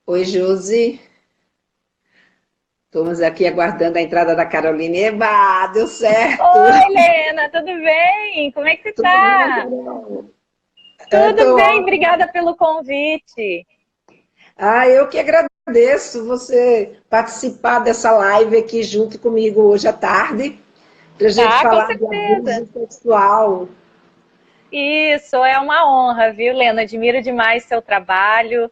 Oi, Josi. Estamos aqui aguardando a entrada da Carolina. Eba, deu certo. Oi, Helena, tudo bem? Como é que você Tudo bom, tá? Carol? Tudo Tô bem, ótimo. obrigada pelo convite. Eu que agradeço você participar dessa live aqui junto comigo hoje à tarde, para a gente Ah, com falar de certeza. abuso sexual. Isso, é uma honra, viu, Helena? Admiro demais seu trabalho.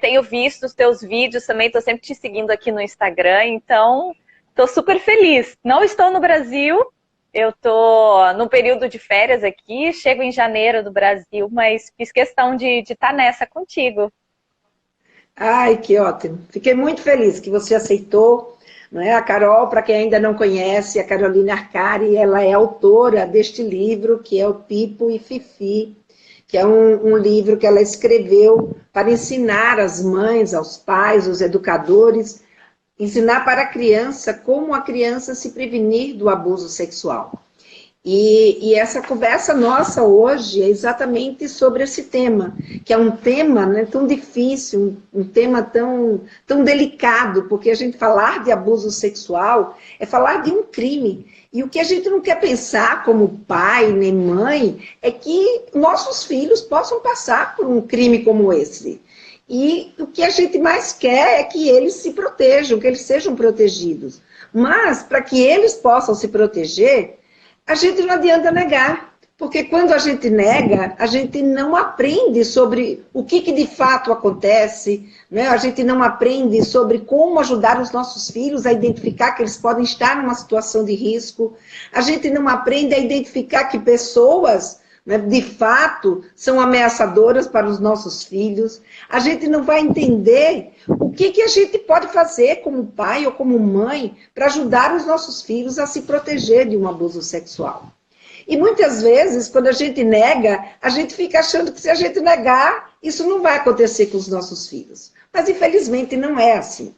Tenho visto os teus vídeos também, estou sempre te seguindo aqui no Instagram, então estou super feliz. Não estou no Brasil, eu estou no período de férias aqui, chego em janeiro do Brasil, mas fiz questão de estar nessa contigo. Ai, que ótimo. Fiquei muito feliz que você aceitou. Não é? A Carol, para quem ainda não conhece, a Carolina Arcari, ela é autora deste livro, que é o Pipo e Fifi, que é um livro que ela escreveu para ensinar as mães, aos pais, aos educadores, ensinar para a criança como a criança se prevenir do abuso sexual. E essa conversa nossa hoje é exatamente sobre esse tema, que é um tema, né, tão difícil, um tema tão delicado, porque a gente falar de abuso sexual é falar de um crime. E o que a gente não quer pensar como pai nem mãe é que nossos filhos possam passar por um crime como esse. E o que a gente mais quer é que eles se protejam, que eles sejam protegidos. Mas, para que eles possam se proteger, a gente não adianta negar, porque quando a gente nega, a gente não aprende sobre o que de fato acontece, né? A gente não aprende sobre como ajudar os nossos filhos a identificar que eles podem estar numa situação de risco, a gente não aprende a identificar que pessoas, né, de fato, são ameaçadoras para os nossos filhos, a gente não vai entender o que a gente pode fazer como pai ou como mãe para ajudar os nossos filhos a se proteger de um abuso sexual. E muitas vezes, quando a gente nega, a gente fica achando que se a gente negar, isso não vai acontecer com os nossos filhos. Mas infelizmente não é assim.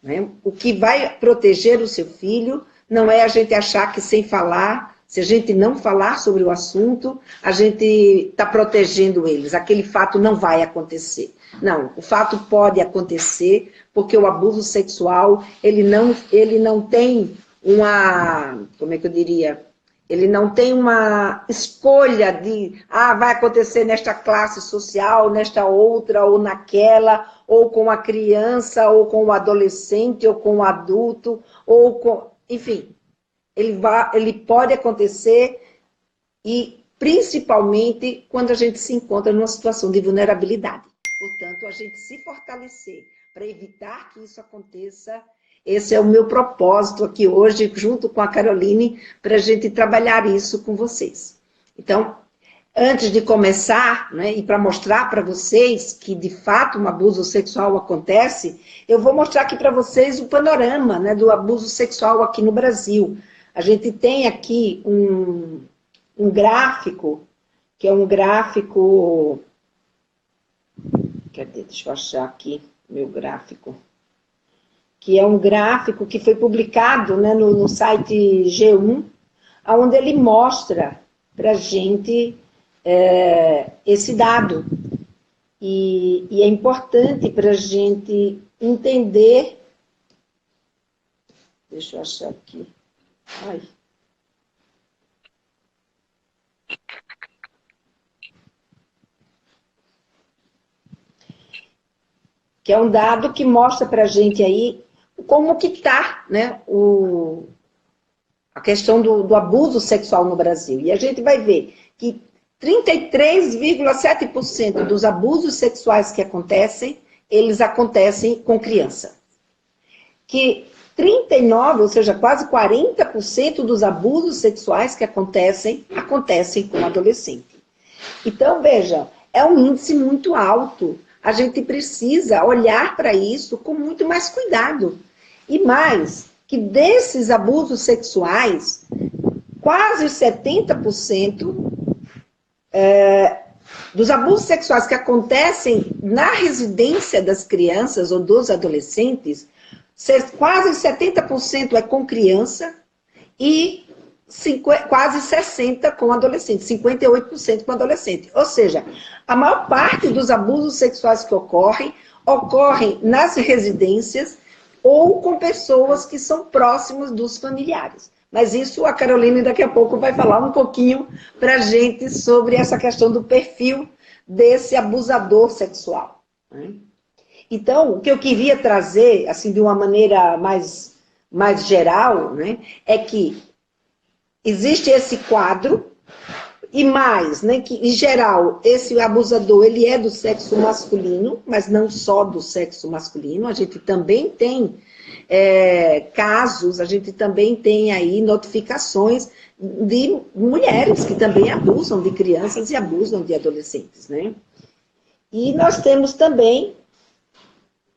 Né? O que vai proteger o seu filho não é a gente achar que sem falar, se a gente não falar sobre o assunto, a gente está protegendo eles. Aquele fato não vai acontecer. Não, o fato pode acontecer porque o abuso sexual, ele não tem uma, como é que eu diria, ele não tem uma escolha de, vai acontecer nesta classe social, nesta outra ou naquela, ou com a criança, ou com o adolescente, ou com o adulto, ou com, enfim, ele pode acontecer e principalmente quando a gente se encontra numa situação de vulnerabilidade. Portanto, a gente se fortalecer para evitar que isso aconteça. Esse é o meu propósito aqui hoje, junto com a Caroline, para a gente trabalhar isso com vocês. Então, antes de começar, né, e para mostrar para vocês que de fato um abuso sexual acontece, eu vou mostrar aqui para vocês o panorama, né, do abuso sexual aqui no Brasil. A gente tem aqui um gráfico, que é um gráfico. Cadê? Deixa eu achar aqui meu gráfico. Que é um gráfico que foi publicado, né, no site G1, onde ele mostra para a gente esse dado. E é importante para a gente entender. Deixa eu achar aqui. Ai. Que é um dado que mostra para a gente aí como que está, né, a questão do abuso sexual no Brasil. E a gente vai ver que 33,7% dos abusos sexuais que acontecem, eles acontecem com criança. Que 39, ou seja, quase 40% dos abusos sexuais que acontecem com adolescente. Então, veja, é um índice muito alto. A gente precisa olhar para isso com muito mais cuidado. E mais, que desses abusos sexuais, quase 70% dos abusos sexuais que acontecem na residência das crianças ou dos adolescentes, quase 70% é com criança e quase 60% com adolescente, 58% com adolescente. Ou seja, a maior parte dos abusos sexuais que ocorrem nas residências ou com pessoas que são próximas dos familiares. Mas isso a Caroline daqui a pouco vai falar um pouquinho para a gente sobre essa questão do perfil desse abusador sexual. Então, o que eu queria trazer, assim, de uma maneira mais geral, né, é que existe esse quadro, e mais, né, que em geral, esse abusador, ele é do sexo masculino, mas não só do sexo masculino, a gente também tem casos, a gente também tem aí notificações de mulheres que também abusam de crianças e abusam de adolescentes, né? E nós temos também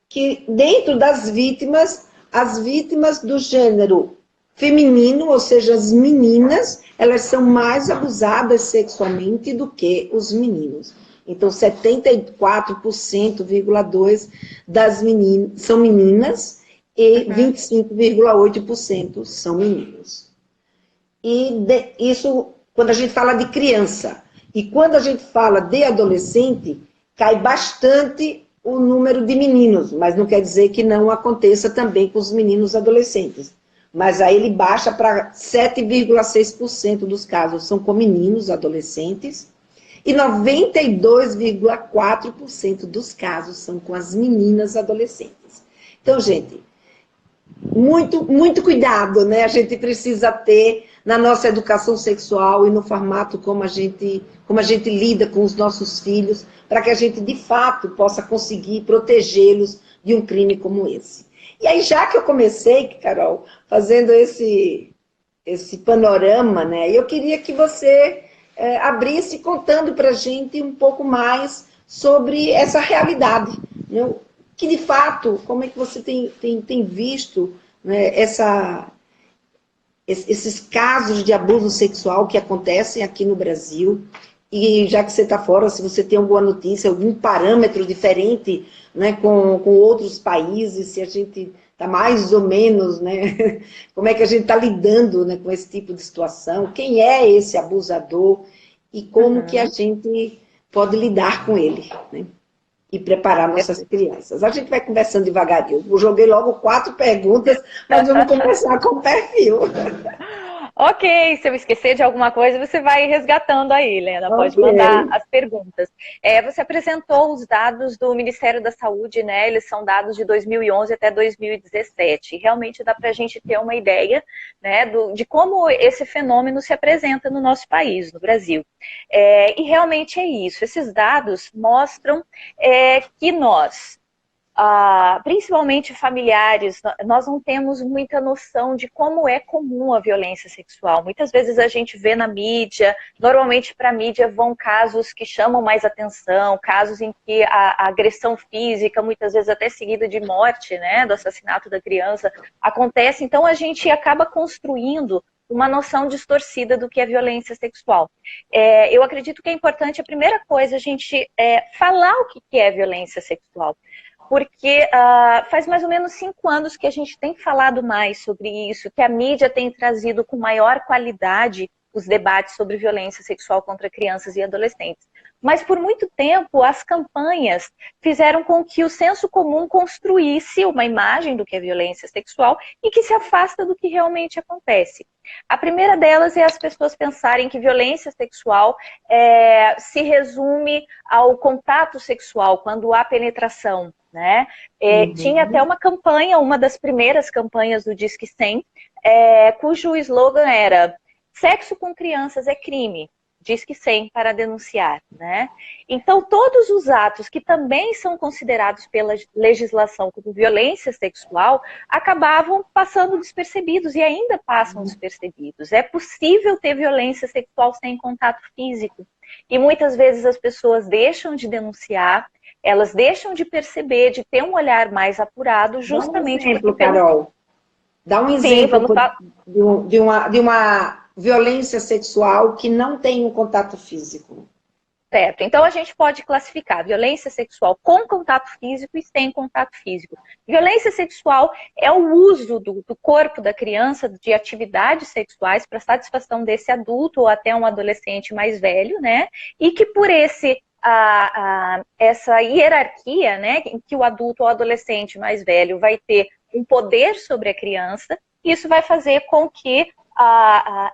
que dentro das vítimas, as vítimas do gênero feminino, ou seja, as meninas, elas são mais abusadas sexualmente do que os meninos. Então, 74,2% das meninas são meninas e 25,8% são meninos. E isso, quando a gente fala de criança, e quando a gente fala de adolescente, cai bastante o número de meninos, mas não quer dizer que não aconteça também com os meninos adolescentes. Mas aí ele baixa para 7,6% dos casos são com meninos adolescentes e 92,4% dos casos são com as meninas adolescentes. Então, gente, muito cuidado, né? A gente precisa ter na nossa educação sexual e no formato como a gente lida com os nossos filhos, para que a gente, de fato, possa conseguir protegê-los de um crime como esse. E aí, já que eu comecei, Carol, fazendo esse panorama, né, eu queria que você abrisse contando para a gente um pouco mais sobre essa realidade, né, que, de fato, como é que você tem visto, né, esses casos de abuso sexual que acontecem aqui no Brasil, e já que você está fora, se você tem alguma notícia, algum parâmetro diferente, né, com outros países, se a gente está mais ou menos, né, como é que a gente está lidando, né, com esse tipo de situação, quem é esse abusador e como que a gente pode lidar com ele, né, e preparar nossas crianças. A gente vai conversando devagarinho. Eu joguei logo 4 perguntas, mas vamos começar com o perfil. Ok, se eu esquecer de alguma coisa, você vai resgatando aí, Helena. Pode mandar as perguntas. Você apresentou os dados do Ministério da Saúde, né? Eles são dados de 2011 até 2017. Realmente dá para a gente ter uma ideia, né, de como esse fenômeno se apresenta no nosso país, no Brasil. E realmente é isso. Esses dados mostram que nós, principalmente familiares, nós não temos muita noção de como é comum a violência sexual. Muitas vezes a gente vê na mídia, normalmente para a mídia vão casos que chamam mais atenção, casos em que a agressão física, muitas vezes até seguida de morte, né, do assassinato da criança, acontece. Então a gente acaba construindo uma noção distorcida do que é violência sexual. Eu acredito que é importante, a primeira coisa, a gente falar o que é violência sexual. Porque faz mais ou menos 5 anos que a gente tem falado mais sobre isso, que a mídia tem trazido com maior qualidade os debates sobre violência sexual contra crianças e adolescentes. Mas por muito tempo as campanhas fizeram com que o senso comum construísse uma imagem do que é violência sexual e que se afasta do que realmente acontece. A primeira delas é as pessoas pensarem que violência sexual se resume ao contato sexual, quando há penetração, né? Tinha até uma campanha, uma das primeiras campanhas do Disque 100, cujo slogan era: sexo com crianças é crime, Disque 100 para denunciar, né? Então, todos os atos que também são considerados pela legislação como violência sexual acabavam passando despercebidos e ainda passam despercebidos. É possível ter violência sexual sem contato físico. E muitas vezes as pessoas deixam de denunciar, elas deixam de perceber, de ter um olhar mais apurado, justamente... Dá um exemplo, Carol. Dá um exemplo de uma violência sexual que não tem um contato físico. Certo, então a gente pode classificar violência sexual com contato físico e sem contato físico. Violência sexual é o uso do corpo da criança de atividades sexuais para satisfação desse adulto ou até um adolescente mais velho, né? E que por essa hierarquia, né, em que o adulto ou adolescente mais velho vai ter um poder sobre a criança, isso vai fazer com que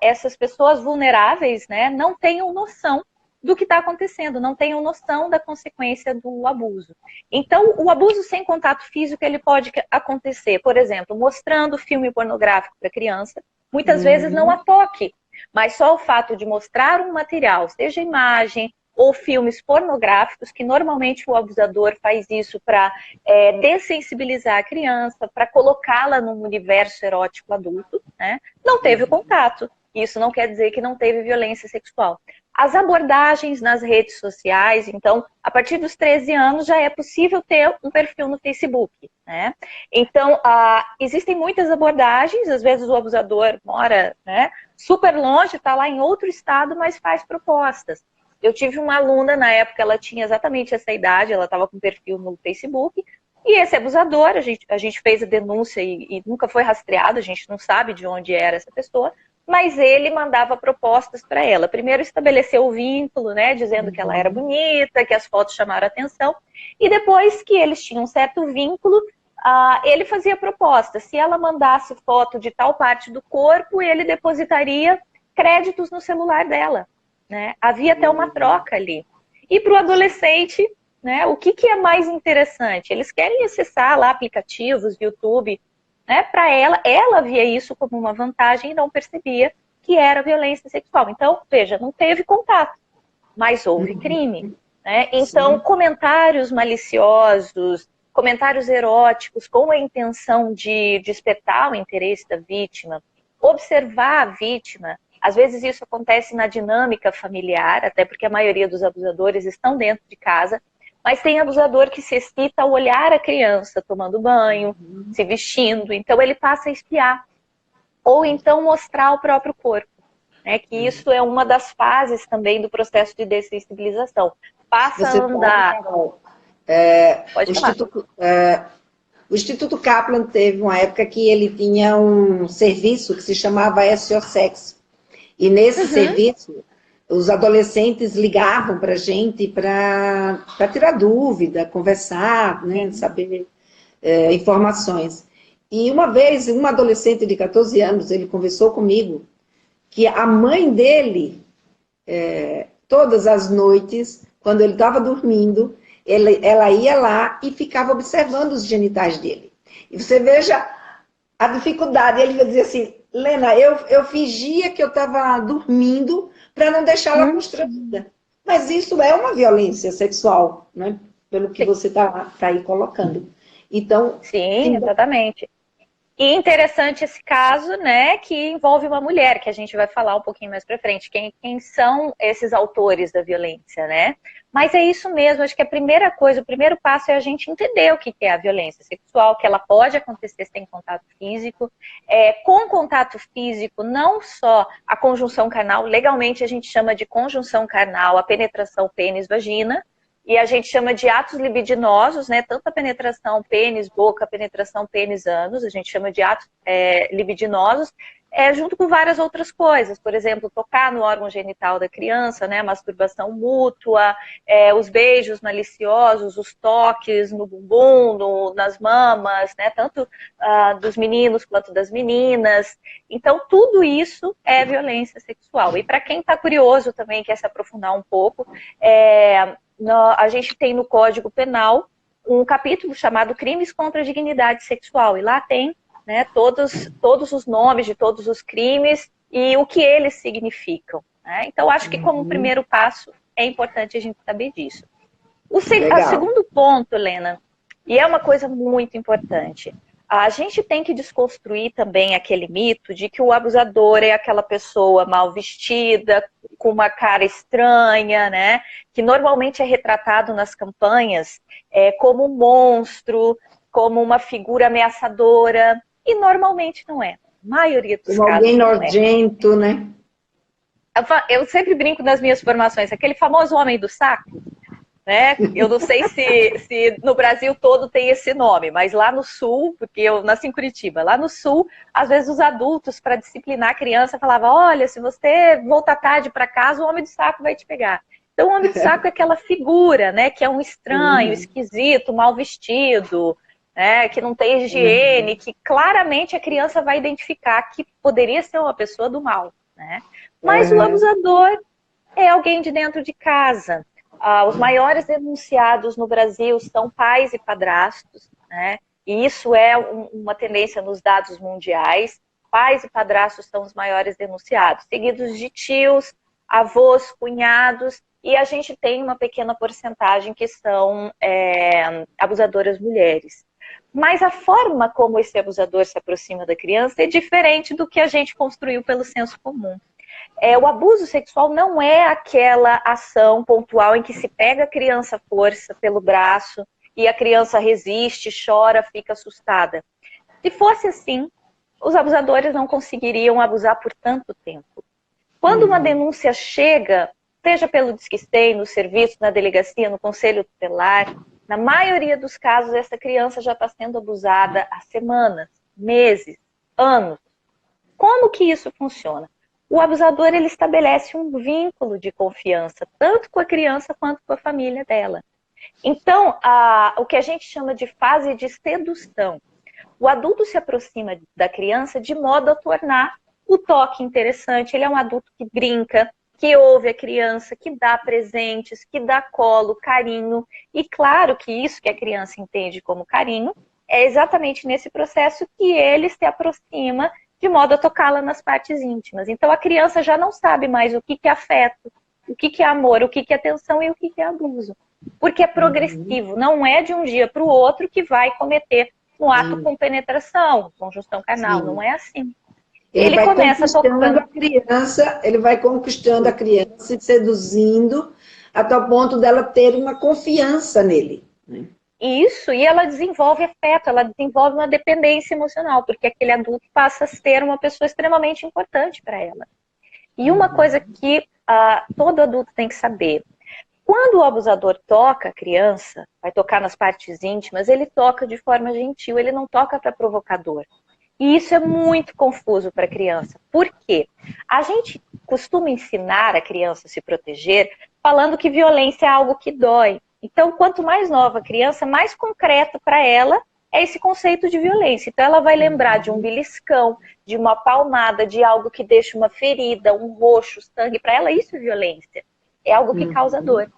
essas pessoas vulneráveis, né, não tenham noção do que está acontecendo, não tenham noção da consequência do abuso. Então, o abuso sem contato físico, ele pode acontecer, por exemplo, mostrando filme pornográfico para a criança, muitas vezes não a toque, mas só o fato de mostrar um material, seja imagem ou filmes pornográficos, que normalmente o abusador faz isso para dessensibilizar a criança, para colocá-la num universo erótico adulto, né? Não teve o contato. Isso não quer dizer que não teve violência sexual. As abordagens nas redes sociais, então, a partir dos 13 anos já é possível ter um perfil no Facebook, né? Então, existem muitas abordagens, às vezes o abusador mora, né, super longe, está lá em outro estado, mas faz propostas. Eu tive uma aluna, na época, ela tinha exatamente essa idade, ela estava com perfil no Facebook, e esse abusador, a gente fez a denúncia e nunca foi rastreado, a gente não sabe de onde era essa pessoa, mas ele mandava propostas para ela. Primeiro estabeleceu o vínculo, né, dizendo que ela era bonita, que as fotos chamaram a atenção, e depois que eles tinham um certo vínculo, ele fazia propostas. Se ela mandasse foto de tal parte do corpo, ele depositaria créditos no celular dela, né? Havia até uma troca ali. E para o adolescente, né, o que é mais interessante? Eles querem acessar lá aplicativos, YouTube, né? Para ela via isso como uma vantagem e não percebia que era violência sexual. Então, veja, não teve contato, mas houve crime, né? Então, sim, comentários maliciosos, comentários eróticos com a intenção de despertar o interesse da vítima, observar a vítima. Às vezes isso acontece na dinâmica familiar, até porque a maioria dos abusadores estão dentro de casa, mas tem abusador que se excita ao olhar a criança tomando banho, se vestindo, então ele passa a espiar. Ou então mostrar o próprio corpo, né? Que isso é uma das fases também do processo de dessensibilização. Passa a andar... Pode falar. O Instituto Kaplan teve uma época que ele tinha um serviço que se chamava SO Sex. E nesse serviço, os adolescentes ligavam para a gente para tirar dúvida, conversar, né, saber informações. E uma vez, um adolescente de 14 anos, ele conversou comigo que a mãe dele, todas as noites, quando ele estava dormindo, ela ia lá e ficava observando os genitais dele. E você veja a dificuldade. Ele dizia assim, Lena, eu fingia que eu estava dormindo para não deixá-la constrangida. Mas isso é uma violência sexual, né? Pelo que você está aí colocando. Então, sim, exatamente. E interessante esse caso, né, que envolve uma mulher, que a gente vai falar um pouquinho mais para frente, quem são esses autores da violência, né? Mas é isso mesmo, acho que a primeira coisa, o primeiro passo é a gente entender o que é a violência sexual, que ela pode acontecer sem contato físico. Com contato físico, não só a conjunção carnal, legalmente a gente chama de conjunção carnal, a penetração pênis-vagina, e a gente chama de atos libidinosos, né? Tanto a penetração pênis-boca, a penetração pênis-ânus, a gente chama de atos libidinosos, junto com várias outras coisas. Por exemplo, tocar no órgão genital da criança, né? Masturbação mútua, os beijos maliciosos, os toques no bumbum, nas mamas, né? Tanto dos meninos quanto das meninas. Então, tudo isso é violência sexual. E para quem está curioso também, quer se aprofundar um pouco, a gente tem no Código Penal um capítulo chamado Crimes contra a Dignidade Sexual, e lá tem, né, todos os nomes de todos os crimes e o que eles significam, né? Então, acho que como primeiro passo é importante a gente saber disso. O segundo ponto, Helena, e é uma coisa muito importante, a gente tem que desconstruir também aquele mito de que o abusador é aquela pessoa mal vestida, com uma cara estranha, né? Que normalmente é retratado nas campanhas como um monstro, como uma figura ameaçadora, e normalmente não é. A maioria dos casos alguém nojento, né? Eu sempre brinco nas minhas formações, aquele famoso homem do saco, né? Eu não sei se no Brasil todo tem esse nome, mas lá no Sul, porque eu nasci em Curitiba, lá no Sul, às vezes os adultos, para disciplinar a criança, falavam, olha, se você voltar tarde para casa, o homem do saco vai te pegar. Então, o homem do saco é aquela figura, né, que é um estranho, esquisito, mal vestido, né, que não tem higiene, que claramente a criança vai identificar que poderia ser uma pessoa do mal, né? Mas o abusador é alguém de dentro de casa. Os maiores denunciados no Brasil são pais e padrastos, né? E isso é uma tendência nos dados mundiais. Pais e padrastos são os maiores denunciados, seguidos de tios, avós, cunhados, e a gente tem uma pequena porcentagem que são abusadoras mulheres. Mas a forma como esse abusador se aproxima da criança é diferente do que a gente construiu pelo senso comum. O abuso sexual não é aquela ação pontual em que se pega a criança à força pelo braço e a criança resiste, chora, fica assustada. Se fosse assim, os abusadores não conseguiriam abusar por tanto tempo. Quando uma denúncia chega, seja pelo Disque 100, no serviço, na delegacia, no conselho tutelar, na maioria dos casos essa criança já está sendo abusada há semanas, meses, anos. Como que isso funciona? O abusador ele estabelece um vínculo de confiança, tanto com a criança quanto com a família dela. Então, o que a gente chama de fase de sedução. O adulto se aproxima da criança de modo a tornar o toque interessante. Ele é um adulto que brinca, que ouve a criança, que dá presentes, que dá colo, carinho. E claro que isso que a criança entende como carinho é exatamente nesse processo que ele se aproxima de modo a tocá-la nas partes íntimas. Então a criança já não sabe mais o que é afeto, o que é amor, o que é atenção e o que é abuso. Porque é progressivo, não é de um dia para o outro que vai cometer um ato com penetração, conjunção carnal, não é assim. Ele começa tocando a criança, ele vai conquistando a criança e seduzindo até o ponto dela ter uma confiança nele, né? Isso, e ela desenvolve afeto, ela desenvolve uma dependência emocional, porque aquele adulto passa a ser uma pessoa extremamente importante para ela. E uma coisa que todo adulto tem que saber, quando o abusador toca a criança, vai tocar nas partes íntimas, ele toca de forma gentil, ele não toca para provocador. E isso é muito confuso para a criança. Por quê? A gente costuma ensinar a criança a se proteger falando que violência é algo que dói. Então, quanto mais nova a criança, mais concreto para ela é esse conceito de violência. Então, ela vai lembrar de um beliscão, de uma palmada, de algo que deixa uma ferida, um roxo, sangue. Para ela, isso é violência. É algo que causa dor.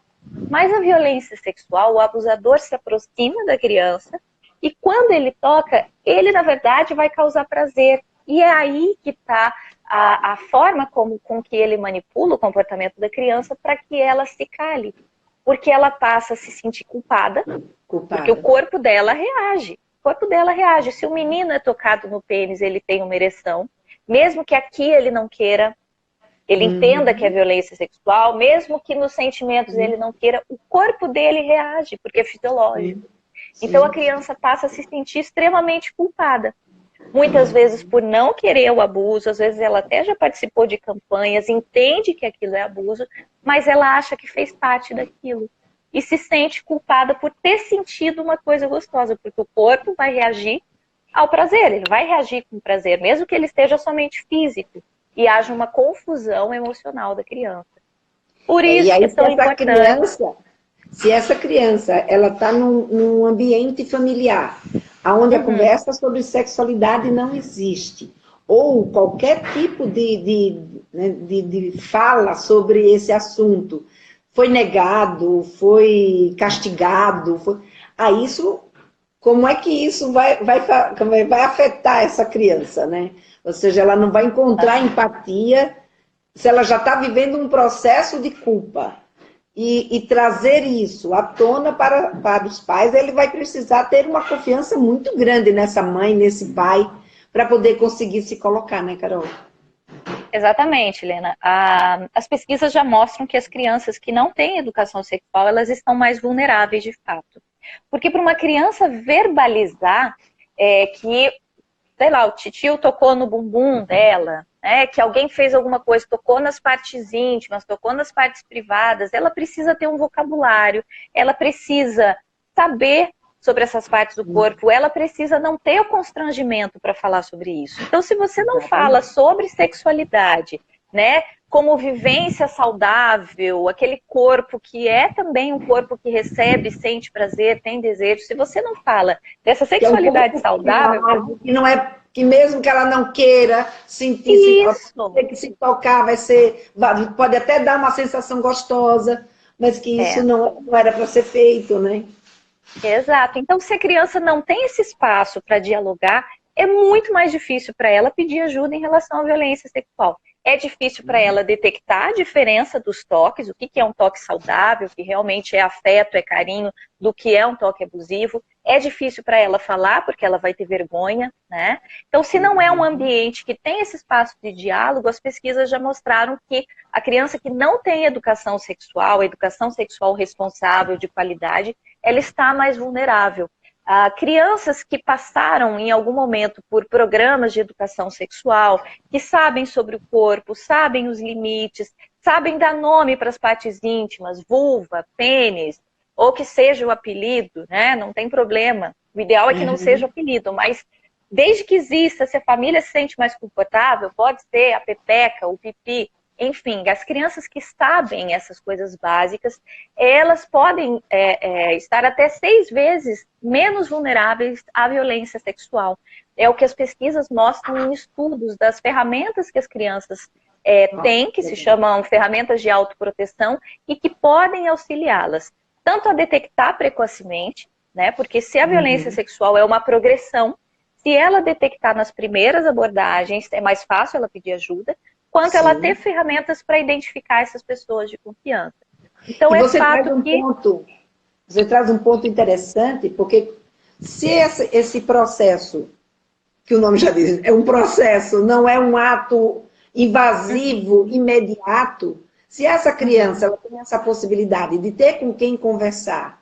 Mas a violência sexual, o abusador se aproxima da criança e quando ele toca, ele, na verdade, vai causar prazer. E é aí que está a forma com que ele manipula o comportamento da criança para que ela se cale. Porque ela passa a se sentir culpada, porque o corpo dela reage. O corpo dela reage. Se o menino é tocado no pênis, ele tem uma ereção, mesmo que aqui ele não queira, ele entenda que é violência sexual, mesmo que nos sentimentos ele não queira, o corpo dele reage, porque é fisiológico. Então a criança passa a se sentir extremamente culpada. Muitas vezes por não querer o abuso, às vezes ela até já participou de campanhas, entende que aquilo é abuso, mas ela acha que fez parte daquilo. E se sente culpada por ter sentido uma coisa gostosa, porque o corpo vai reagir ao prazer, ele vai reagir com prazer, mesmo que ele esteja somente físico, e haja uma confusão emocional da criança. Por isso e aí, que é tão importante. Se essa criança ela está num ambiente familiar, onde a conversa sobre sexualidade não existe, ou qualquer tipo de fala sobre esse assunto foi negado, foi castigado, isso, como é que isso vai afetar essa criança, né? Ou seja, ela não vai encontrar empatia se ela já está vivendo um processo de culpa. E trazer isso à tona para os pais, ele vai precisar ter uma confiança muito grande nessa mãe, nesse pai, para poder conseguir se colocar, né, Carol? Exatamente, Helena. As pesquisas já mostram que as crianças que não têm educação sexual, elas estão mais vulneráveis de fato. Porque para uma criança verbalizar que, sei lá, o titio tocou no bumbum dela, que alguém fez alguma coisa, tocou nas partes íntimas, tocou nas partes privadas, ela precisa ter um vocabulário, ela precisa saber sobre essas partes do corpo, ela precisa não ter o constrangimento para falar sobre isso. Então, se você não fala sobre sexualidade, né, como vivência saudável, aquele corpo que é também um corpo que recebe, sente prazer, tem desejo, se você não fala dessa sexualidade saudável... Que não é, que mesmo que ela não queira sentir, ter que se tocar, pode até dar uma sensação gostosa, mas que isso não era para ser feito, né? Exato. Então, se a criança não tem esse espaço para dialogar, é muito mais difícil para ela pedir ajuda em relação à violência sexual. É difícil para ela detectar a diferença dos toques, o que é um toque saudável, que realmente é afeto, é carinho, do que é um toque abusivo. É difícil para ela falar, porque ela vai ter vergonha, né? Então, se não é um ambiente que tem esse espaço de diálogo, as pesquisas já mostraram que a criança que não tem educação sexual responsável, de qualidade, ela está mais vulnerável. Crianças que passaram em algum momento por programas de educação sexual, que sabem sobre o corpo, sabem os limites, sabem dar nome para as partes íntimas, vulva, pênis, ou que seja o apelido, né? Não tem problema. O ideal é que não seja o apelido, mas desde que exista, se a família se sente mais confortável, pode ser a pepeca, o pipi, enfim, as crianças que sabem essas coisas básicas, elas podem estar até 6 vezes menos vulneráveis à violência sexual. É o que as pesquisas mostram em estudos das ferramentas que as crianças têm, que se chamam ferramentas de autoproteção, e que podem auxiliá-las, tanto a detectar precocemente, né? Porque se a violência sexual é uma progressão, se ela detectar nas primeiras abordagens, é mais fácil ela pedir ajuda, quanto ela ter ferramentas para identificar essas pessoas de confiança. Então, você traz um ponto interessante, porque se esse processo, que o nome já diz, é um processo, não é um ato invasivo, imediato, se essa criança ela tem essa possibilidade de ter com quem conversar,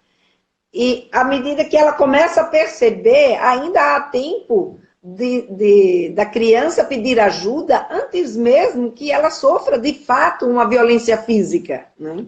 e à medida que ela começa a perceber, ainda há tempo da criança pedir ajuda antes mesmo que ela sofra de fato uma violência física, né?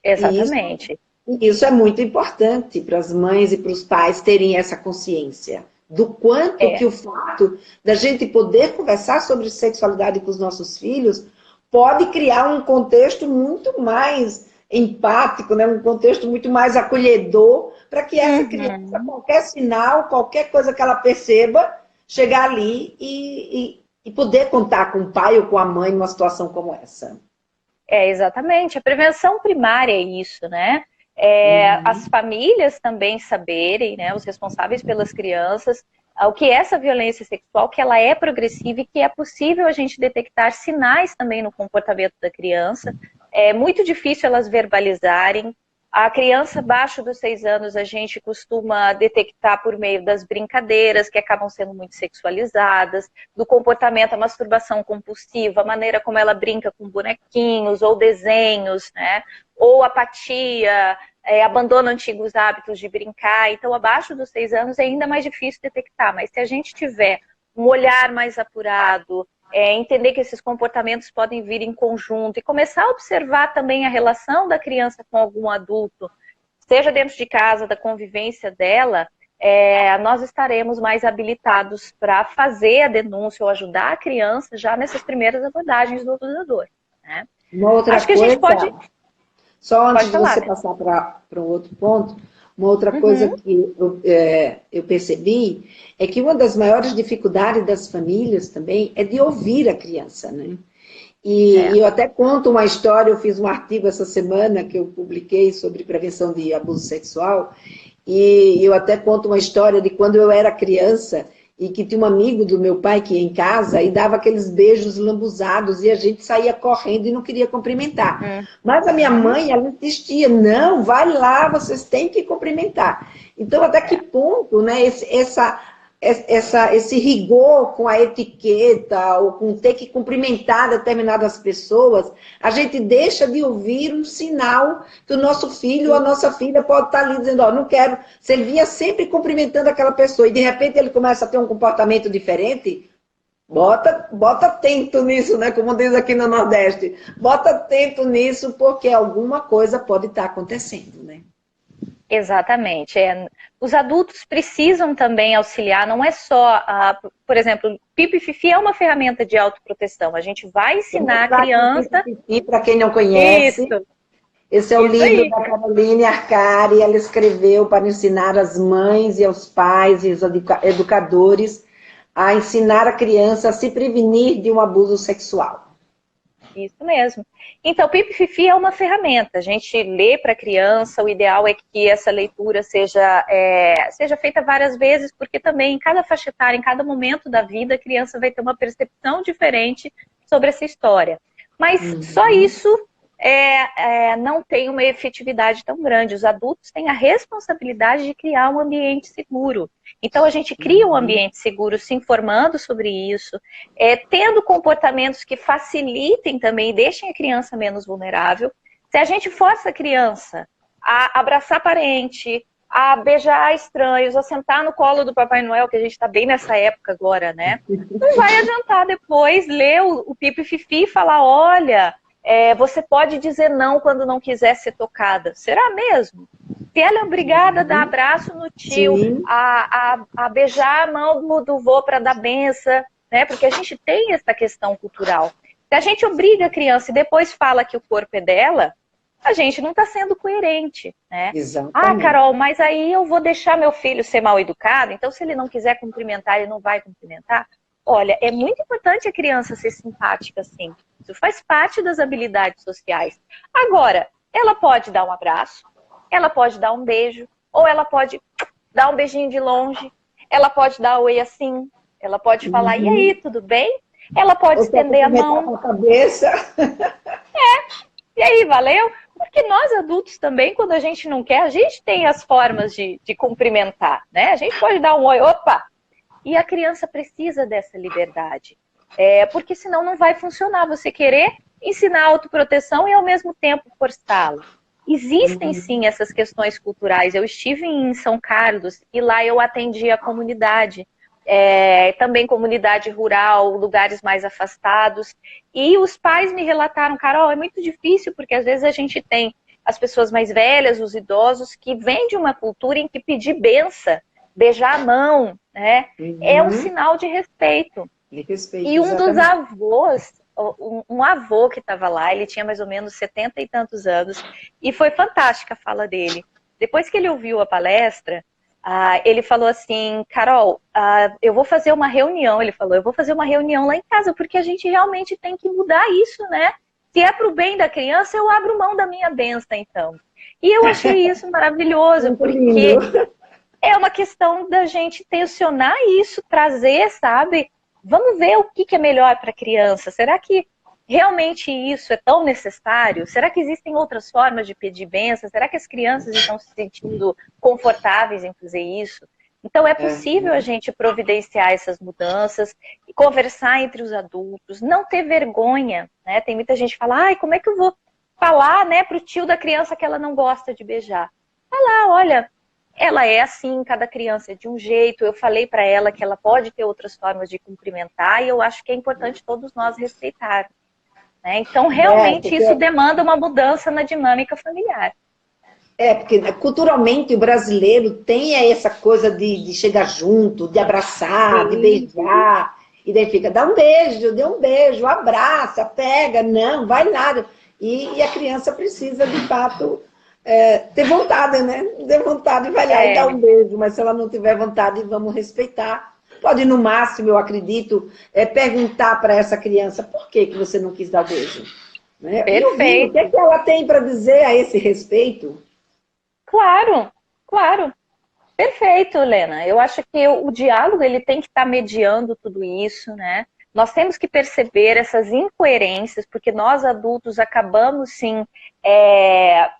Exatamente. Isso é muito importante para as mães e para os pais terem essa consciência do quanto que o fato da gente poder conversar sobre sexualidade com os nossos filhos pode criar um contexto muito mais empático, né? Um contexto muito mais acolhedor para que essa criança, qualquer sinal, qualquer coisa que ela perceba, chegar ali e poder contar com o pai ou com a mãe numa situação como essa. Exatamente. A prevenção primária é isso, né? As famílias também saberem, né, os responsáveis pelas crianças, o que é essa violência sexual, que ela é progressiva e que é possível a gente detectar sinais também no comportamento da criança. É muito difícil elas verbalizarem. A criança abaixo dos 6 anos a gente costuma detectar por meio das brincadeiras, que acabam sendo muito sexualizadas, do comportamento, a masturbação compulsiva, a maneira como ela brinca com bonequinhos ou desenhos, né? Ou apatia, abandona antigos hábitos de brincar. Então, abaixo dos 6 anos é ainda mais difícil detectar, mas se a gente tiver um olhar mais apurado, entender que esses comportamentos podem vir em conjunto e começar a observar também a relação da criança com algum adulto, seja dentro de casa, da convivência dela, nós estaremos mais habilitados para fazer a denúncia ou ajudar a criança já nessas primeiras abordagens do abusador, né? Uma outra Acho que a gente pode... Só antes de você passar para um outro ponto, uma outra coisa que eu percebi é que uma das maiores dificuldades das famílias também é de ouvir a criança, né? E eu até conto uma história, eu fiz um artigo essa semana que eu publiquei sobre prevenção de abuso sexual, e eu até conto uma história de quando eu era criança e que tinha um amigo do meu pai que ia em casa e dava aqueles beijos lambuzados e a gente saía correndo e não queria cumprimentar. Mas a minha mãe, ela insistia, não, vai lá, vocês têm que cumprimentar. Então, até que ponto, né, esse rigor com a etiqueta ou com ter que cumprimentar determinadas pessoas, a gente deixa de ouvir um sinal que o nosso filho ou a nossa filha pode estar ali dizendo, não quero. Se ele via sempre cumprimentando aquela pessoa e de repente ele começa a ter um comportamento diferente, Bota tento nisso, né? Como diz aqui no Nordeste. Bota tento nisso, porque alguma coisa pode estar acontecendo, né? Exatamente. Os adultos precisam também auxiliar, não é só, por exemplo, Pipi e Fifi é uma ferramenta de autoproteção. A gente vai ensinar a criança. E para quem não conhece, isso, esse é o livro aí. da Caroline Arcari. Ela escreveu para ensinar as mães e aos pais e os educadores a ensinar a criança a se prevenir de um abuso sexual. Isso mesmo. Então, Pipi Fifi é uma ferramenta. A gente lê para a criança, o ideal é que essa leitura seja feita várias vezes, porque também em cada faixa etária, em cada momento da vida, a criança vai ter uma percepção diferente sobre essa história. Mas só isso não tem uma efetividade tão grande. Os adultos têm a responsabilidade de criar um ambiente seguro. Então, a gente cria um ambiente seguro se informando sobre isso, tendo comportamentos que facilitem também e deixem a criança menos vulnerável. Se a gente força a criança a abraçar parente, a beijar estranhos, a sentar no colo do Papai Noel, que a gente está bem nessa época agora, né? Não vai adiantar depois ler o Pipi e Fifi e falar, olha, você pode dizer não quando não quiser ser tocada. Será mesmo? Se ela é obrigada a dar abraço no tio, a beijar a mão do vô para dar benção, né? Porque a gente tem essa questão cultural. Se a gente obriga a criança e depois fala que o corpo é dela, a gente não está sendo coerente, né? Exatamente. Carol, mas aí eu vou deixar meu filho ser mal educado, então se ele não quiser cumprimentar, ele não vai cumprimentar? Olha, é muito importante a criança ser simpática, sim. Isso faz parte das habilidades sociais. Agora, ela pode dar um abraço, ela pode dar um beijo, ou ela pode dar um beijinho de longe, ela pode dar oi assim, ela pode falar, e aí, tudo bem? Ela pode estender a mão. A cabeça. E aí, valeu? Porque nós adultos também, quando a gente não quer, a gente tem as formas de cumprimentar, né? A gente pode dar um oi, opa! E a criança precisa dessa liberdade. Porque senão não vai funcionar você querer ensinar autoproteção e ao mesmo tempo forçá-la. Existem sim essas questões culturais. Eu estive em São Carlos e lá eu atendi a comunidade, também comunidade rural, lugares mais afastados. E os pais me relataram, Carol, é muito difícil porque às vezes a gente tem as pessoas mais velhas, os idosos, que vêm de uma cultura em que pedir benção, beijar a mão, né, é um sinal de respeito. E um dos avós, um avô que estava lá, ele tinha mais ou menos 70 e tantos anos, e foi fantástica a fala dele. Depois que ele ouviu a palestra, ele falou assim, Carol, eu vou fazer uma reunião, ele falou, eu vou fazer uma reunião lá em casa, porque a gente realmente tem que mudar isso, né? Se é para o bem da criança, eu abro mão da minha bênção, então. E eu achei isso maravilhoso, porque é uma questão da gente tensionar isso, trazer, sabe? Vamos ver o que é melhor para a criança. Será que realmente isso é tão necessário? Será que existem outras formas de pedir bênção? Será que as crianças estão se sentindo confortáveis em fazer isso? Então é possível a gente providenciar essas mudanças e conversar entre os adultos, não ter vergonha, né? Tem muita gente que fala, ai, como é que eu vou falar, né, para o tio da criança que ela não gosta de beijar? Fala, olha, ela é assim, cada criança é de um jeito. Eu falei para ela que ela pode ter outras formas de cumprimentar e eu acho que é importante todos nós respeitar. Né? Então, realmente, isso demanda uma mudança na dinâmica familiar. Porque culturalmente o brasileiro tem essa coisa de chegar junto, de abraçar, de beijar. E daí fica, dá dê um beijo, abraça, pega, não, vai lá. E a criança precisa, de fato, ter vontade, né? Ter vontade, vai lá e dar um beijo. Mas se ela não tiver vontade, vamos respeitar. Pode, no máximo, eu acredito, perguntar para essa criança por que você não quis dar o beijo. Né? Perfeito. O que ela tem para dizer a esse respeito? Claro, claro. Perfeito, Helena. Eu acho que o diálogo ele tem que estar mediando tudo isso, né? Nós temos que perceber essas incoerências, porque nós adultos acabamos, sim,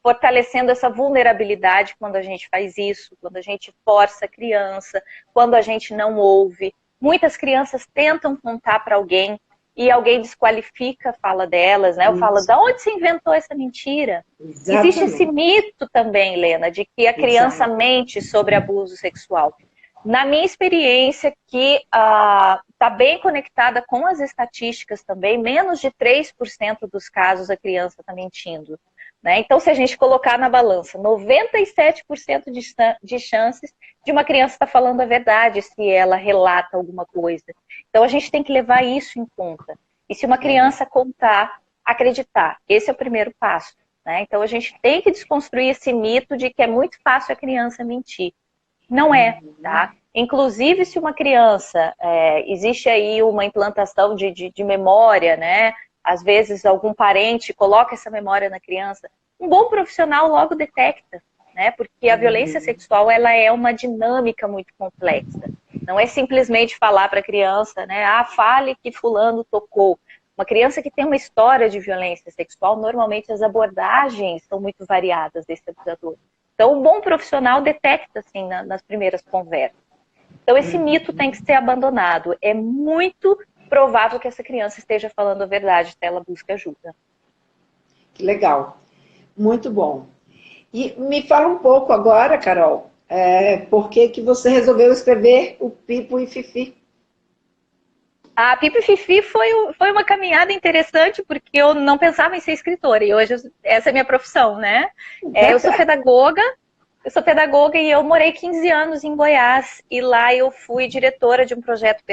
fortalecendo essa vulnerabilidade quando a gente faz isso, quando a gente força a criança, quando a gente não ouve. Muitas crianças tentam contar para alguém e alguém desqualifica a fala delas, né? Eu falo, da onde se inventou essa mentira? Exatamente. Existe esse mito também, Helena, de que a criança mente sobre abuso sexual. Na minha experiência, que está bem conectada com as estatísticas também, menos de 3% dos casos a criança está mentindo. Né? Então, se a gente colocar na balança 97% de chances de uma criança estar falando a verdade se ela relata alguma coisa. Então, a gente tem que levar isso em conta. E se uma criança contar, acreditar. Esse é o primeiro passo. Né? Então, a gente tem que desconstruir esse mito de que é muito fácil a criança mentir. Não é, tá? Inclusive, se uma criança, existe aí uma implantação de memória, né? Às vezes algum parente coloca essa memória na criança, um bom profissional logo detecta, né? Porque a violência sexual, ela é uma dinâmica muito complexa. Não é simplesmente falar para a criança, né? Ah, fale que fulano tocou. Uma criança que tem uma história de violência sexual, normalmente as abordagens são muito variadas desse abusador. Então, um bom profissional detecta, assim, nas primeiras conversas. Então, esse mito tem que ser abandonado. É muito provável que essa criança esteja falando a verdade, até ela busca ajuda. Que legal. Muito bom. E me fala um pouco agora, Carol, por que que você resolveu escrever o Pipo e Fifi? A Pipo e Fifi foi uma caminhada interessante, porque eu não pensava em ser escritora, e hoje essa é a minha profissão, né? Eu sou pedagoga, e eu morei 15 anos em Goiás, e lá eu fui diretora de um projeto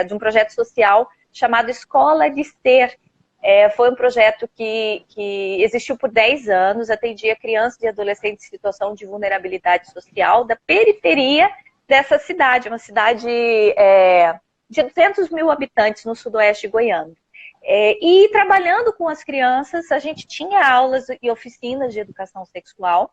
de um projeto social chamado Escola de Ser. Foi um projeto que existiu por 10 anos, atendia crianças e adolescentes em situação de vulnerabilidade social da periferia dessa cidade, uma cidade de 200 mil habitantes no sudoeste goiano. E trabalhando com as crianças, a gente tinha aulas e oficinas de educação sexual,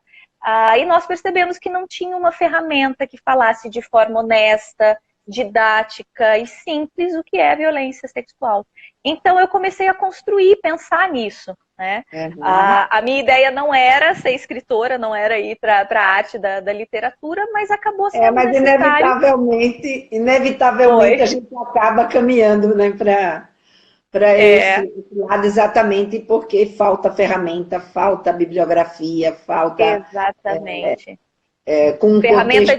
e nós percebemos que não tinha uma ferramenta que falasse de forma honesta, didática e simples o que é violência sexual. Então eu comecei a construir, pensar nisso. Né? A minha ideia não era ser escritora, não era ir para a arte da literatura, mas acabou sendo mas necessário. inevitavelmente a gente acaba caminhando, né, para esse lado, exatamente porque falta ferramenta, falta bibliografia, falta Exatamente. com Ferramenta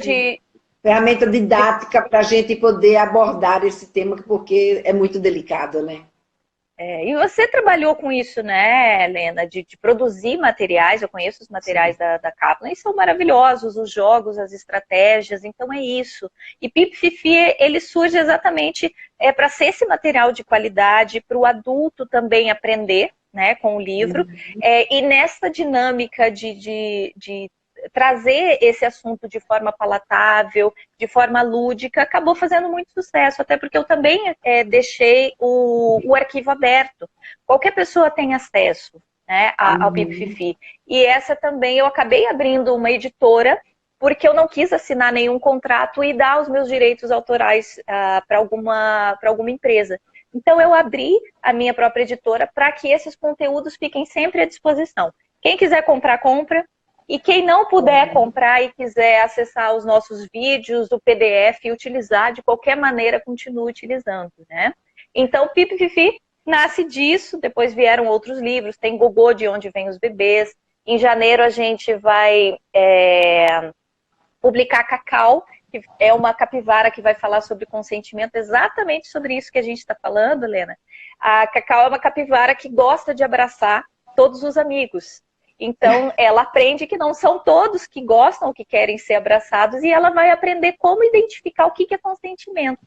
ferramenta didática para a gente poder abordar esse tema, porque é muito delicado, né? E você trabalhou com isso, né, Helena, de produzir materiais. Eu conheço os materiais da Kaplan e são maravilhosos, os jogos, as estratégias, então é isso. E Pipo Fifi, ele surge exatamente para ser esse material de qualidade, para o adulto também aprender, né, com o livro, e nessa dinâmica de trazer esse assunto de forma palatável, de forma lúdica, acabou fazendo muito sucesso, até porque eu também deixei o arquivo aberto. Qualquer pessoa tem acesso, né, ao Pipo Fifi. E essa também, eu acabei abrindo uma editora, porque eu não quis assinar nenhum contrato e dar os meus direitos autorais para alguma empresa. Então eu abri a minha própria editora para que esses conteúdos fiquem sempre à disposição. Quem quiser comprar, compra. E quem não puder comprar e quiser acessar os nossos vídeos, o PDF e utilizar de qualquer maneira, continue utilizando, né? Então, Pipo e Fifi nasce disso, depois vieram outros livros, tem Gogô, de Onde Vêm os Bebês. Em janeiro a gente vai publicar Cacau, que é uma capivara que vai falar sobre consentimento, exatamente sobre isso que a gente está falando, Helena. A Cacau é uma capivara que gosta de abraçar todos os amigos. Então, ela aprende que não são todos que gostam ou que querem ser abraçados, e ela vai aprender como identificar o que é consentimento.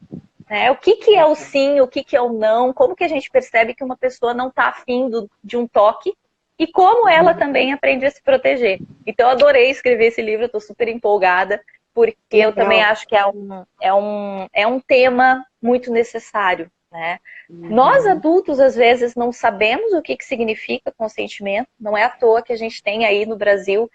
Né? O que é o sim, o que é o não, como que a gente percebe que uma pessoa não está afim de um toque, e como ela também aprende a se proteger. Então, eu adorei escrever esse livro, estou super empolgada, porque eu também acho que é um tema muito necessário. Né? Nós adultos, às vezes, não sabemos o que significa consentimento. Não é à toa que a gente tem aí no Brasil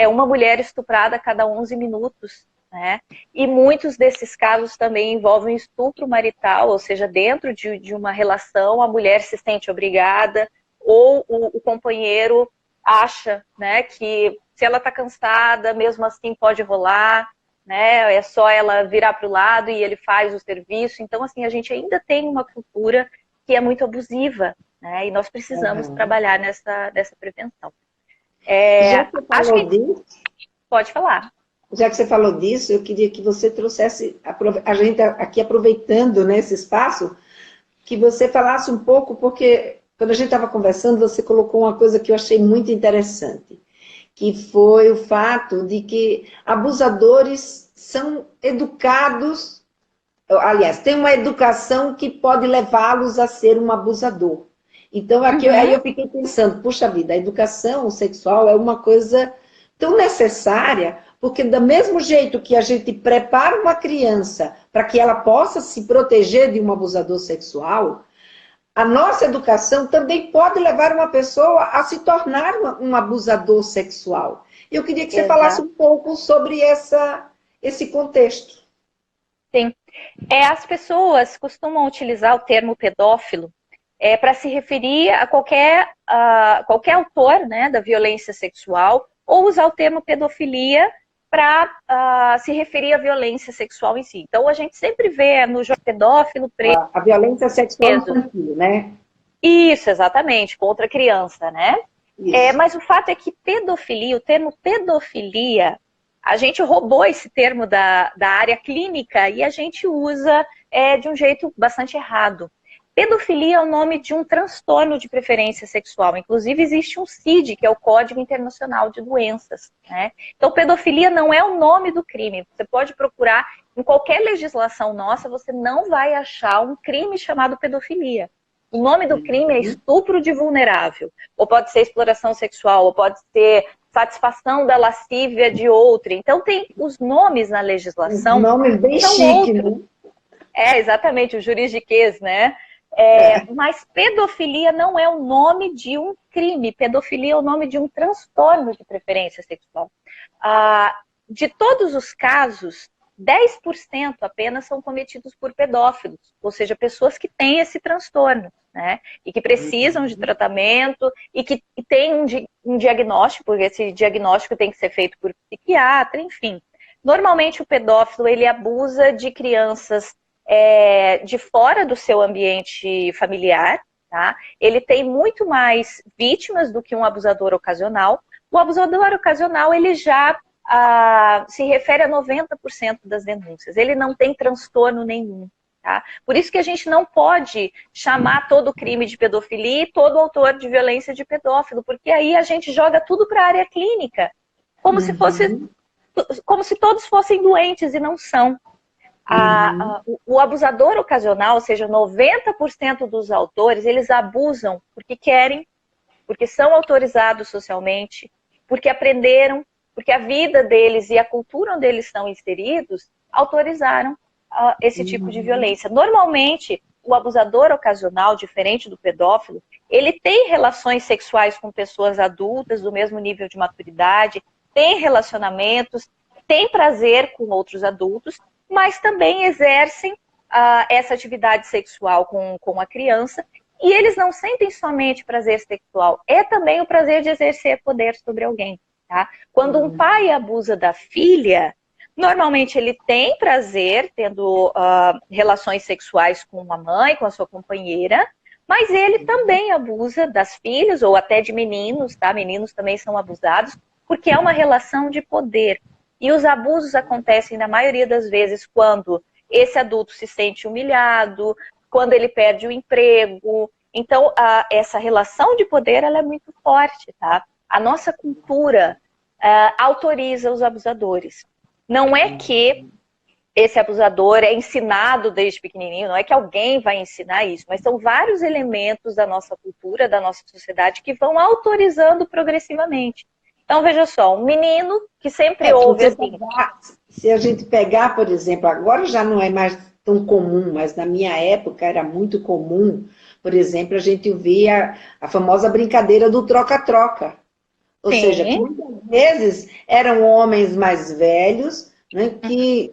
uma mulher estuprada a cada 11 minutos. Né? E muitos desses casos também envolvem estupro marital, ou seja, dentro de uma relação, a mulher se sente obrigada, ou o companheiro acha, né, que se ela está cansada, mesmo assim pode rolar. Né? É só ela virar para o lado e ele faz o serviço. Então, assim, a gente ainda tem uma cultura que é muito abusiva, né? E nós precisamos trabalhar nessa prevenção. Já que você falou disso, pode falar. já que você falou disso, eu queria que você trouxesse, a gente aqui aproveitando, né, esse espaço, que você falasse um pouco, porque quando a gente estava conversando, você colocou uma coisa que eu achei muito interessante, que foi o fato de que abusadores são educados, aliás, tem uma educação que pode levá-los a ser um abusador. Então, aqui, aí eu fiquei pensando, puxa vida, a educação sexual é uma coisa tão necessária, porque do mesmo jeito que a gente prepara uma criança para que ela possa se proteger de um abusador sexual, a nossa educação também pode levar uma pessoa a se tornar um abusador sexual. Eu queria que você falasse um pouco sobre esse contexto. Sim. As pessoas costumam utilizar o termo pedófilo para se referir a qualquer autor, né, da violência sexual, ou usar o termo pedofilia para se referir à violência sexual em si. Então, a gente sempre vê no jogo pedófilo preso. A violência sexual infantil, né? Isso, exatamente, contra a criança, né? Mas o fato é que pedofilia, o termo pedofilia, a gente roubou esse termo da área clínica e a gente usa de um jeito bastante errado. Pedofilia é o nome de um transtorno de preferência sexual. Inclusive, existe um CID, que é o Código Internacional de Doenças, né? Então, pedofilia não é o nome do crime. Você pode procurar em qualquer legislação nossa, você não vai achar um crime chamado pedofilia. O nome do crime é estupro de vulnerável. Ou pode ser exploração sexual, ou pode ser satisfação da lascívia de outra. Então, tem os nomes na legislação. Os nomes bem chiques, né? Exatamente, o juridiquês, né? Mas pedofilia não é o nome de um crime. Pedofilia é o nome de um transtorno de preferência sexual. De todos os casos, 10% apenas são cometidos por pedófilos, ou seja, pessoas que têm esse transtorno, né? E que precisam de tratamento e que têm um diagnóstico, porque esse diagnóstico tem que ser feito por psiquiatra, enfim. Normalmente o pedófilo ele abusa de crianças de fora do seu ambiente familiar, tá? Ele tem muito mais vítimas do que um abusador ocasional. O abusador ocasional, ele já se refere a 90% das denúncias. Ele não tem transtorno nenhum, tá? Por isso que a gente não pode chamar todo crime de pedofilia e todo autor de violência de pedófilo, porque aí a gente joga tudo para a área clínica, como se se todos fossem doentes e não são. O abusador ocasional, ou seja, 90% dos autores, eles abusam porque querem, porque são autorizados socialmente, porque aprenderam, porque a vida deles e a cultura onde eles estão inseridos autorizaram esse tipo de violência. Normalmente, o abusador ocasional, diferente do pedófilo, ele tem relações sexuais com pessoas adultas do mesmo nível de maturidade, tem relacionamentos, tem prazer com outros adultos, mas também exercem essa atividade sexual com a criança, e eles não sentem somente prazer sexual, é também o prazer de exercer poder sobre alguém. Tá? Quando um pai abusa da filha, normalmente ele tem prazer tendo relações sexuais com a mãe, com a sua companheira, mas ele também abusa das filhas ou até de meninos, tá? Meninos também são abusados, porque é uma relação de poder. E os abusos acontecem, na maioria das vezes, quando esse adulto se sente humilhado, quando ele perde o emprego. Então, essa relação de poder ela é muito forte, tá? A nossa cultura autoriza os abusadores. Não é que esse abusador é ensinado desde pequenininho, não é que alguém vai ensinar isso, mas são vários elementos da nossa cultura, da nossa sociedade, que vão autorizando progressivamente. Então, veja só, um menino que sempre ouve assim... Se a gente pegar, por exemplo, agora já não é mais tão comum, mas na minha época era muito comum, por exemplo, a gente via a famosa brincadeira do troca-troca. Ou seja, que muitas vezes eram homens mais velhos, né, que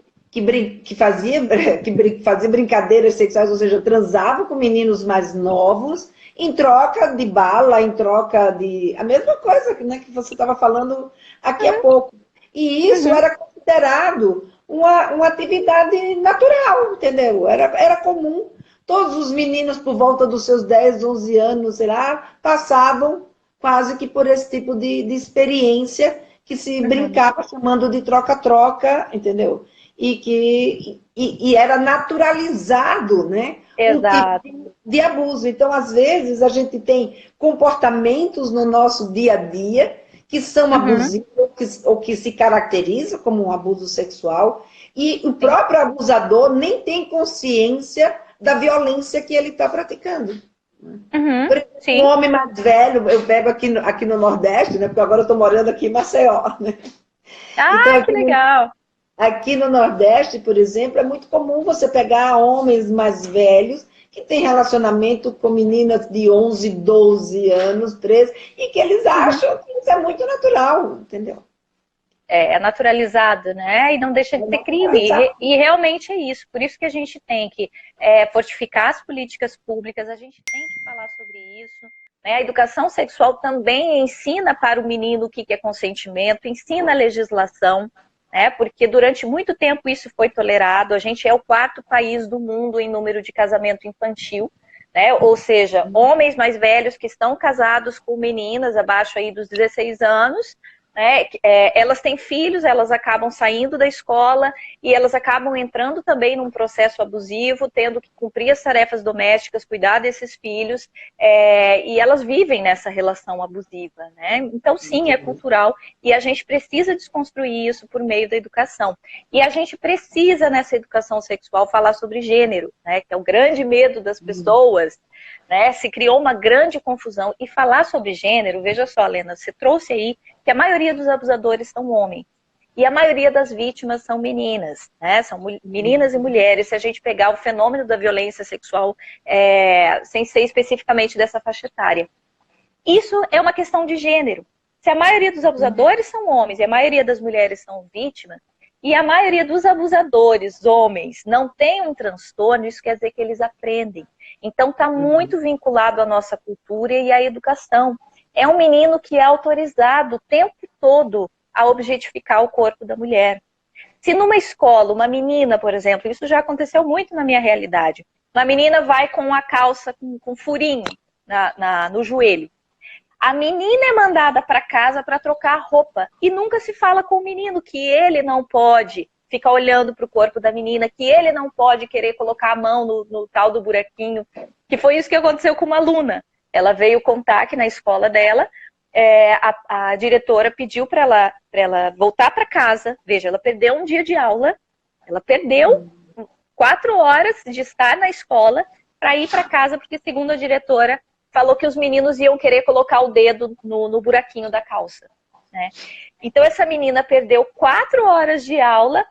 fazia brincadeiras sexuais, ou seja, transavam com meninos mais novos, em troca de bala, em troca de... A mesma coisa, né, que você estava falando aqui há pouco. E isso era considerado uma atividade natural, entendeu? Era comum. Todos os meninos, por volta dos seus 10, 11 anos, sei lá, passavam quase que por esse tipo de experiência que se brincava chamando de troca-troca, entendeu? E era naturalizado, né? Um Exato. tipo de abuso. Então, às vezes, a gente tem comportamentos no nosso dia a dia que são abusivos ou que se caracterizam como um abuso sexual, e o próprio abusador nem tem consciência da violência que ele está praticando. Por exemplo, um homem mais velho, eu pego aqui no Nordeste, né? Porque agora eu estou morando aqui em Maceió, né? Então, Que legal! aqui no Nordeste, por exemplo, é muito comum você pegar homens mais velhos que têm relacionamento com meninas de 11, 12 anos, 13, e que eles acham que isso é muito natural, entendeu? É naturalizado, né? E não deixa de ser crime. E realmente é isso. Por isso que a gente tem que fortificar as políticas públicas, a gente tem que falar sobre isso. Né? A educação sexual também ensina para o menino o que é consentimento, ensina a legislação, né? Porque durante muito tempo isso foi tolerado. A gente é o 4º país do mundo em número de casamento infantil. Né? Ou seja, homens mais velhos que estão casados com meninas abaixo aí dos 16 anos, né? Elas têm filhos, elas acabam saindo da escola e elas acabam entrando também num processo abusivo, tendo que cumprir as tarefas domésticas, cuidar desses filhos, e elas vivem nessa relação abusiva, né? Então, sim, é cultural e a gente precisa desconstruir isso por meio da educação. E a gente precisa, nessa educação sexual, falar sobre gênero, né? Que é o grande medo das pessoas. Né? Se criou uma grande confusão. E falar sobre gênero, veja só, Lena, você trouxe aí que a maioria dos abusadores são homens. E a maioria das vítimas são meninas, né? São meninas e mulheres. Se a gente pegar o fenômeno da violência sexual, sem ser especificamente dessa faixa etária. Isso é uma questão de gênero. Se a maioria dos abusadores são homens e a maioria das mulheres são vítimas, e a maioria dos abusadores, homens, não tem um transtorno, isso quer dizer que eles aprendem. Então, está muito vinculado à nossa cultura e à educação. É um menino que é autorizado o tempo todo a objetificar o corpo da mulher. Se numa escola, uma menina, por exemplo, isso já aconteceu muito na minha realidade, uma menina vai com a calça com furinho no joelho. A menina é mandada para casa para trocar a roupa e nunca se fala com o menino que ele não pode ficar olhando para o corpo da menina, que ele não pode querer colocar a mão no tal do buraquinho, que foi isso que aconteceu com uma aluna. Ela veio contar que na escola dela, a diretora pediu para ela voltar para casa. Veja, ela perdeu um dia de aula, ela perdeu 4 horas de estar na escola para ir para casa, porque segundo a diretora, falou que os meninos iam querer colocar o dedo no buraquinho da calça. Né? Então, essa menina perdeu 4 horas de aula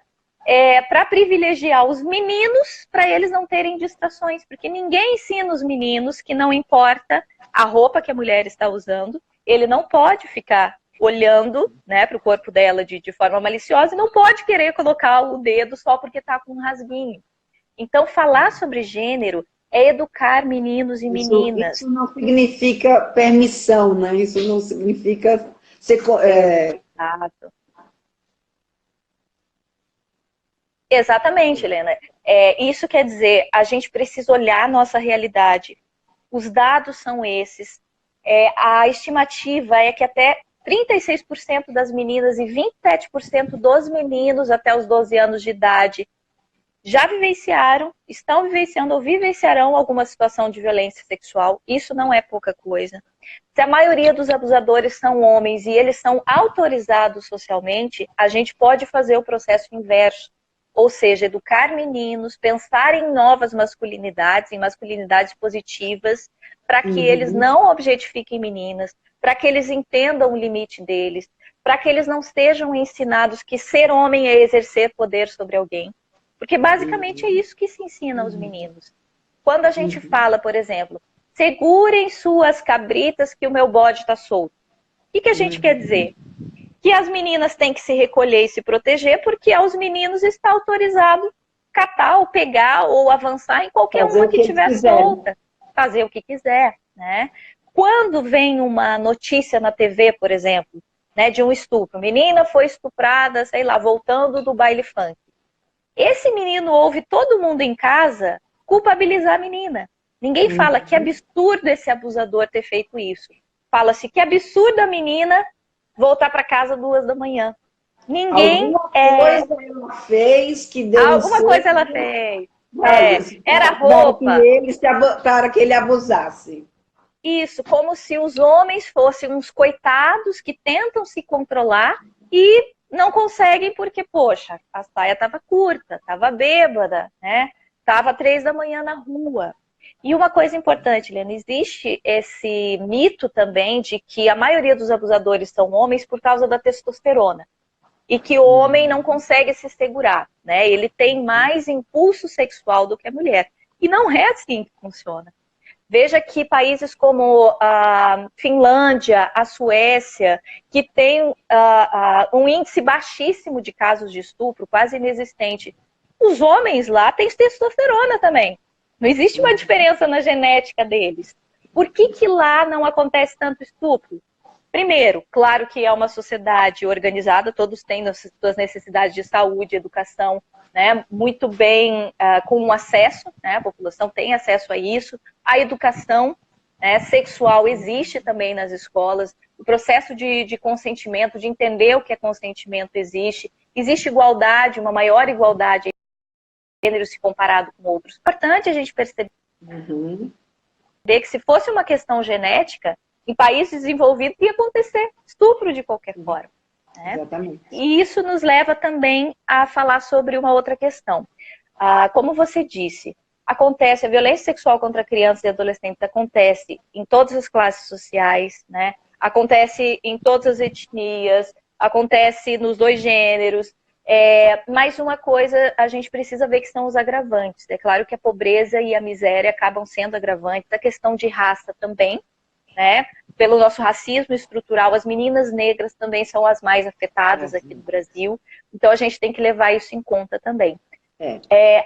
para privilegiar os meninos, para eles não terem distrações, porque ninguém ensina os meninos que não importa a roupa que a mulher está usando, ele não pode ficar olhando, né, para o corpo dela de forma maliciosa e não pode querer colocar o dedo só porque está com um rasguinho. Então, falar sobre gênero é educar meninos e meninas. Isso não significa permissão, né? Isso não significa ser... Exato. Exatamente, Helena. Isso quer dizer, a gente precisa olhar a nossa realidade. Os dados são esses. A estimativa é que até 36% das meninas e 27% dos meninos até os 12 anos de idade já vivenciaram, estão vivenciando ou vivenciarão alguma situação de violência sexual. Isso não é pouca coisa. Se a maioria dos abusadores são homens e eles são autorizados socialmente, a gente pode fazer o processo inverso. Ou seja, educar meninos, pensar em novas masculinidades, em masculinidades positivas, para que eles não objetifiquem meninas, para que eles entendam o limite deles, para que eles não sejam ensinados que ser homem é exercer poder sobre alguém. Porque basicamente é isso que se ensina aos meninos. Quando a gente fala, por exemplo, segurem suas cabritas que o meu bode está solto. O que a gente quer dizer? Que as meninas têm que se recolher e se proteger, porque aos meninos está autorizado catar ou pegar ou avançar em qualquer uma que tiver solta. Fazer o que quiser, né? Quando vem uma notícia na TV, por exemplo, né, de um estupro, menina foi estuprada, sei lá, voltando do baile funk. Esse menino ouve todo mundo em casa culpabilizar a menina. Ninguém fala que absurdo esse abusador ter feito isso. Fala-se que absurdo a menina voltar para casa 2 da manhã. Ninguém... Alguma coisa ela fez que deu Alguma coisa ela fez. Era roupa. roupa. Para que ele abusasse. Isso, como se os homens fossem uns coitados que tentam se controlar e não conseguem porque, poxa, a saia estava curta, estava bêbada, né? Estava 3 da manhã na rua. E uma coisa importante, Helena, existe esse mito também de que a maioria dos abusadores são homens por causa da testosterona. E que o homem não consegue se segurar, né? Ele tem mais impulso sexual do que a mulher. E não é assim que funciona. Veja que países como a Finlândia, a Suécia, que tem um índice baixíssimo de casos de estupro, quase inexistente, os homens lá têm testosterona também. Não existe uma diferença na genética deles. Por que lá não acontece tanto estupro? Primeiro, claro que é uma sociedade organizada, todos têm as suas necessidades de saúde, educação, né, muito bem com acesso, né, a população tem acesso a isso. A educação, né, sexual existe também nas escolas. O processo de consentimento, de entender o que é consentimento existe. Existe igualdade, uma maior igualdade de gênero se comparado com outros. É importante a gente perceber que se fosse uma questão genética, em países desenvolvidos ia acontecer estupro de qualquer forma. Né? Exatamente. E isso nos leva também a falar sobre uma outra questão. Como você disse, acontece, a violência sexual contra crianças e adolescentes acontece em todas as classes sociais, né? Acontece em todas as etnias, acontece nos 2 gêneros. Mas uma coisa a gente precisa ver que são os agravantes. É claro que a pobreza e a miséria acabam sendo agravantes, a questão de raça também, né? Pelo nosso racismo estrutural, as meninas negras também são as mais afetadas aqui no Brasil, então a gente tem que levar isso em conta também.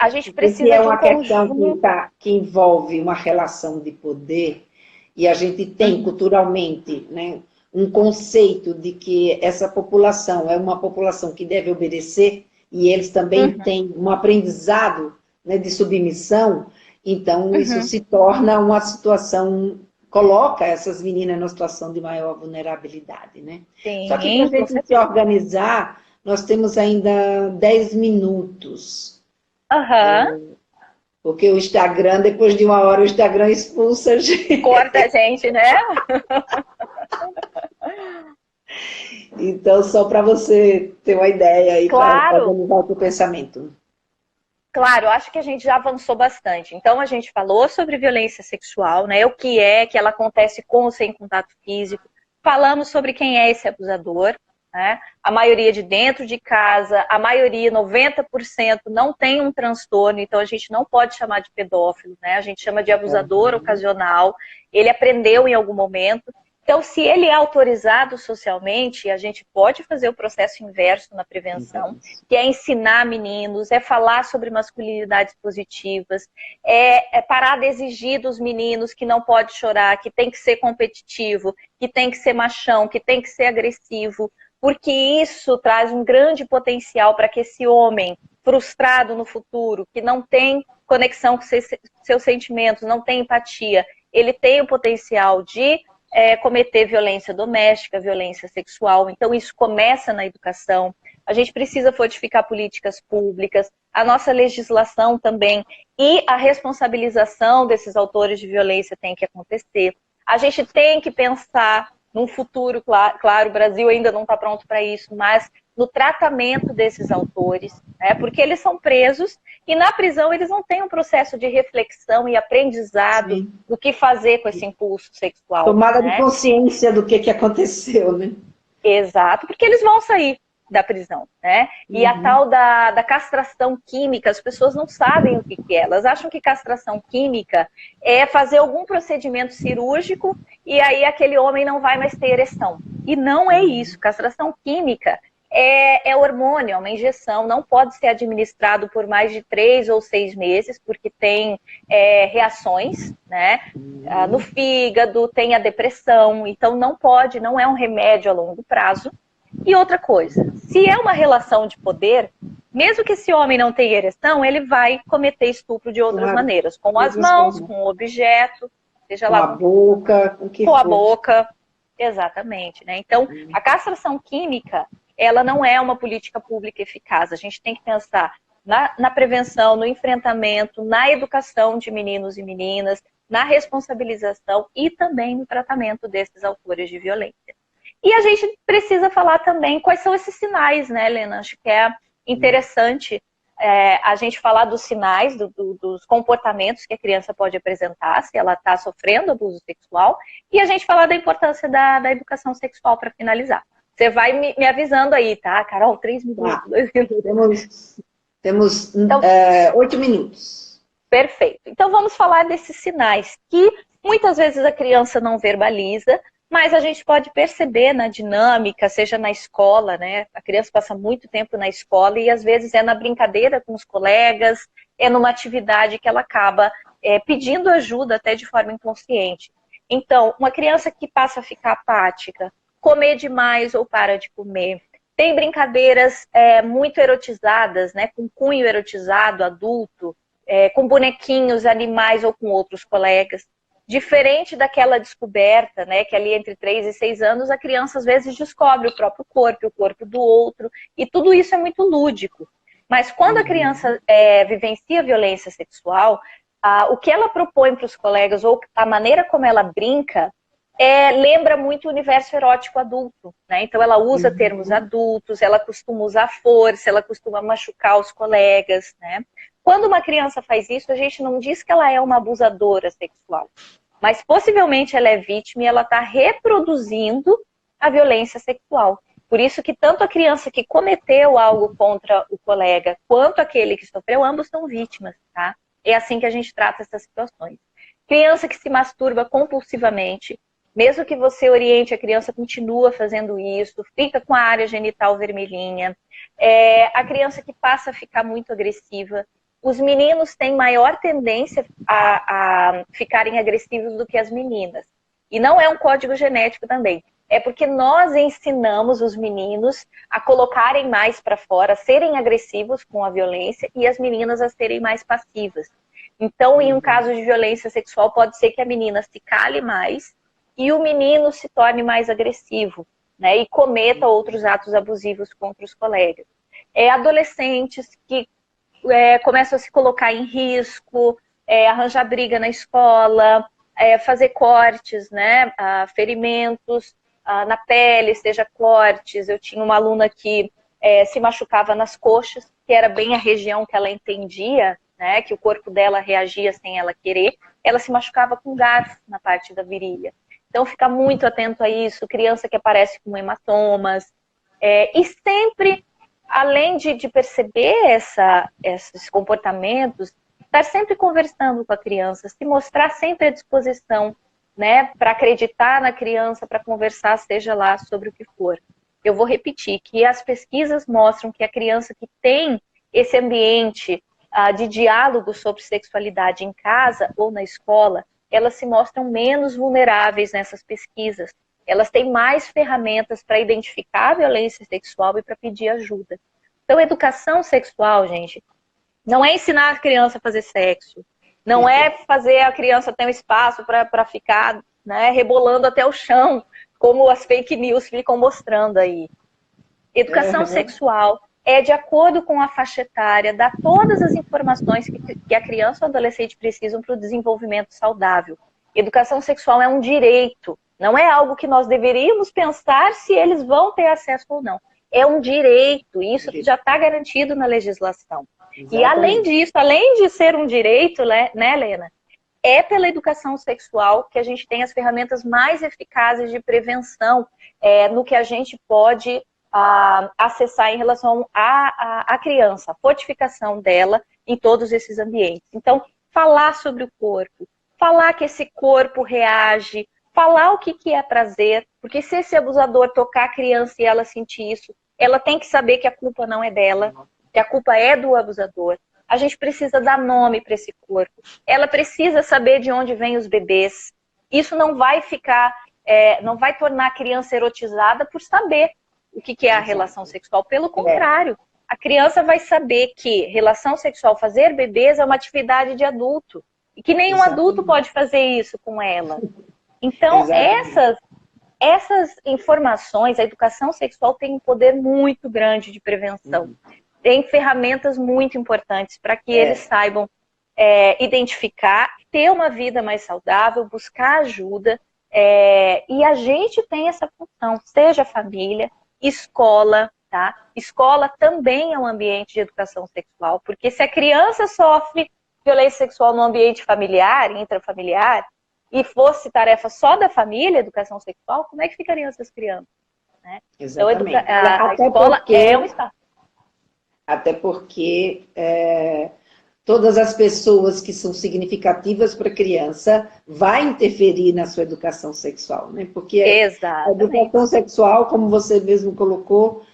A gente precisa de um conjunto... que envolve uma relação de poder, e a gente tem culturalmente, né, um conceito de que essa população é uma população que deve obedecer, e eles também têm um aprendizado, né, de submissão, então isso se torna uma situação... coloca essas meninas numa situação de maior vulnerabilidade, né? Sim, só que para a gente se organizar, nós temos ainda 10 minutos. Porque o Instagram, depois de 1 hora, o Instagram expulsa a gente. Corta a gente, né? Então, só para você ter uma ideia aí, para organizar o seu pensamento. Claro, acho que a gente já avançou bastante. Então, a gente falou sobre violência sexual, né? O que é, que ela acontece com ou sem contato físico. Falamos sobre quem é esse abusador, né? A maioria de dentro de casa, a maioria, 90%, não tem um transtorno, então a gente não pode chamar de pedófilo, né? A gente chama de abusador ocasional. Ele aprendeu em algum momento. Então, se ele é autorizado socialmente, a gente pode fazer o processo inverso na prevenção, que é ensinar meninos, é falar sobre masculinidades positivas, é parar de exigir dos meninos que não pode chorar, que tem que ser competitivo, que tem que ser machão, que tem que ser agressivo, porque isso traz um grande potencial para que esse homem frustrado no futuro, que não tem conexão com seus sentimentos, não tem empatia, ele tem o potencial de cometer violência doméstica, violência sexual. Então, isso começa na educação. A gente precisa fortificar políticas públicas, a nossa legislação também, e a responsabilização desses autores de violência tem que acontecer. A gente tem que pensar num futuro, claro, o Brasil ainda não está pronto para isso, mas no tratamento desses autores, né? Porque eles são presos e na prisão eles não têm um processo de reflexão e aprendizado do que fazer com esse impulso sexual. Tomada né? de consciência do que aconteceu, né? Exato, porque eles vão sair da prisão, né? E a tal da castração química, as pessoas não sabem o que é. Elas acham que castração química é fazer algum procedimento cirúrgico e aí aquele homem não vai mais ter ereção. E não é isso. Castração química é hormônio, é uma injeção, não pode ser administrado por mais de 3 ou 6 meses, porque tem reações, né? No fígado, tem a depressão, então não pode, não é um remédio a longo prazo. E outra coisa, se é uma relação de poder, mesmo que esse homem não tenha ereção, ele vai cometer estupro de outras maneiras, com as mãos, com o objeto, seja com lá, a boca, com a boca. Exatamente, né? Então, a castração química, ela não é uma política pública eficaz. A gente tem que pensar na prevenção, no enfrentamento, na educação de meninos e meninas, na responsabilização e também no tratamento desses autores de violência. E a gente precisa falar também quais são esses sinais, né, Helena? Acho que é interessante a gente falar dos sinais, dos comportamentos que a criança pode apresentar se ela está sofrendo abuso sexual, e a gente falar da importância da educação sexual para finalizar. Você vai me avisando aí, tá, Carol? 3 minutos, 2 minutos. Temos então, 8 minutos. Perfeito. Então vamos falar desses sinais que muitas vezes a criança não verbaliza, mas a gente pode perceber na dinâmica, seja na escola, né? A criança passa muito tempo na escola e às vezes é na brincadeira com os colegas, é numa atividade que ela acaba pedindo ajuda até de forma inconsciente. Então, uma criança que passa a ficar apática, comer demais ou para de comer, tem brincadeiras muito erotizadas, né? Com cunho erotizado, adulto, com bonequinhos, animais ou com outros colegas. Diferente daquela descoberta, né, que ali entre 3 e 6 anos a criança às vezes descobre o próprio corpo, o corpo do outro, e tudo isso é muito lúdico. Mas quando a criança vivencia violência sexual, o que ela propõe para os colegas, ou a maneira como ela brinca, lembra muito o universo erótico adulto, né? Então ela usa termos adultos, ela costuma usar força, ela costuma machucar os colegas, né? Quando uma criança faz isso, a gente não diz que ela é uma abusadora sexual, mas possivelmente ela é vítima e ela está reproduzindo a violência sexual. Por isso que tanto a criança que cometeu algo contra o colega, quanto aquele que sofreu, ambos são vítimas, tá? É assim que a gente trata essas situações. Criança que se masturba compulsivamente, mesmo que você oriente, a criança continua fazendo isso, fica com a área genital vermelhinha. A criança que passa a ficar muito agressiva. Os meninos têm maior tendência a ficarem agressivos do que as meninas. E não é um código genético também. É porque nós ensinamos os meninos a colocarem mais para fora, a serem agressivos com a violência e as meninas a serem mais passivas. Então, em um caso de violência sexual, pode ser que a menina se cale mais e o menino se torne mais agressivo, né, e cometa outros atos abusivos contra os colegas. Adolescentes que começam a se colocar em risco, arranjar briga na escola, fazer cortes, né, ferimentos na pele, seja cortes. Eu tinha uma aluna que se machucava nas coxas, que era bem a região que ela entendia, né, que o corpo dela reagia sem ela querer. Ela se machucava com garfo na parte da virilha. Então, fica muito atento a isso. Criança que aparece com hematomas. E sempre, além de perceber esses comportamentos, estar sempre conversando com a criança, se mostrar sempre à disposição, né, para acreditar na criança, para conversar, seja lá sobre o que for. Eu vou repetir que as pesquisas mostram que a criança que tem esse ambiente de diálogo sobre sexualidade em casa ou na escola, elas se mostram menos vulneráveis nessas pesquisas. Elas têm mais ferramentas para identificar a violência sexual e para pedir ajuda. Então, educação sexual, gente, não é ensinar a criança a fazer sexo, não é fazer a criança ter um espaço para ficar, né, rebolando até o chão, como as fake news ficam mostrando aí. Educação sexual é de acordo com a faixa etária, dá todas as informações que a criança ou adolescente precisam para o desenvolvimento saudável. Educação sexual é um direito, não é algo que nós deveríamos pensar se eles vão ter acesso ou não. É um direito, isso já está garantido na legislação. Exatamente. E além disso, além de ser um direito, né, Helena, é pela educação sexual que a gente tem as ferramentas mais eficazes de prevenção no que a gente pode acessar em relação à criança, a fortificação dela em todos esses ambientes. Então, falar sobre o corpo, falar que esse corpo reage, falar o que é prazer, porque se esse abusador tocar a criança e ela sentir isso, ela tem que saber que a culpa não é dela, que a culpa é do abusador. A gente precisa dar nome para esse corpo. Ela precisa saber de onde vêm os bebês. Isso não vai não vai tornar a criança erotizada por saber o que é a relação sexual. Pelo contrário, a criança vai saber que relação sexual, fazer bebês, é uma atividade de adulto. E que nenhum adulto pode fazer isso com ela. Então, essas informações, a educação sexual tem um poder muito grande de prevenção. Tem ferramentas muito importantes para que eles saibam identificar, ter uma vida mais saudável, buscar ajuda. E a gente tem essa função, seja família, escola, tá? Escola também é um ambiente de educação sexual, porque se a criança sofre violência sexual no ambiente familiar, intrafamiliar, e fosse tarefa só da família, educação sexual, como é que ficariam essas crianças? Né? Exatamente. Então, a escola é um espaço. Até porque todas as pessoas que são significativas para a criança vai interferir na sua educação sexual, né? Porque a educação sexual, como você mesmo colocou,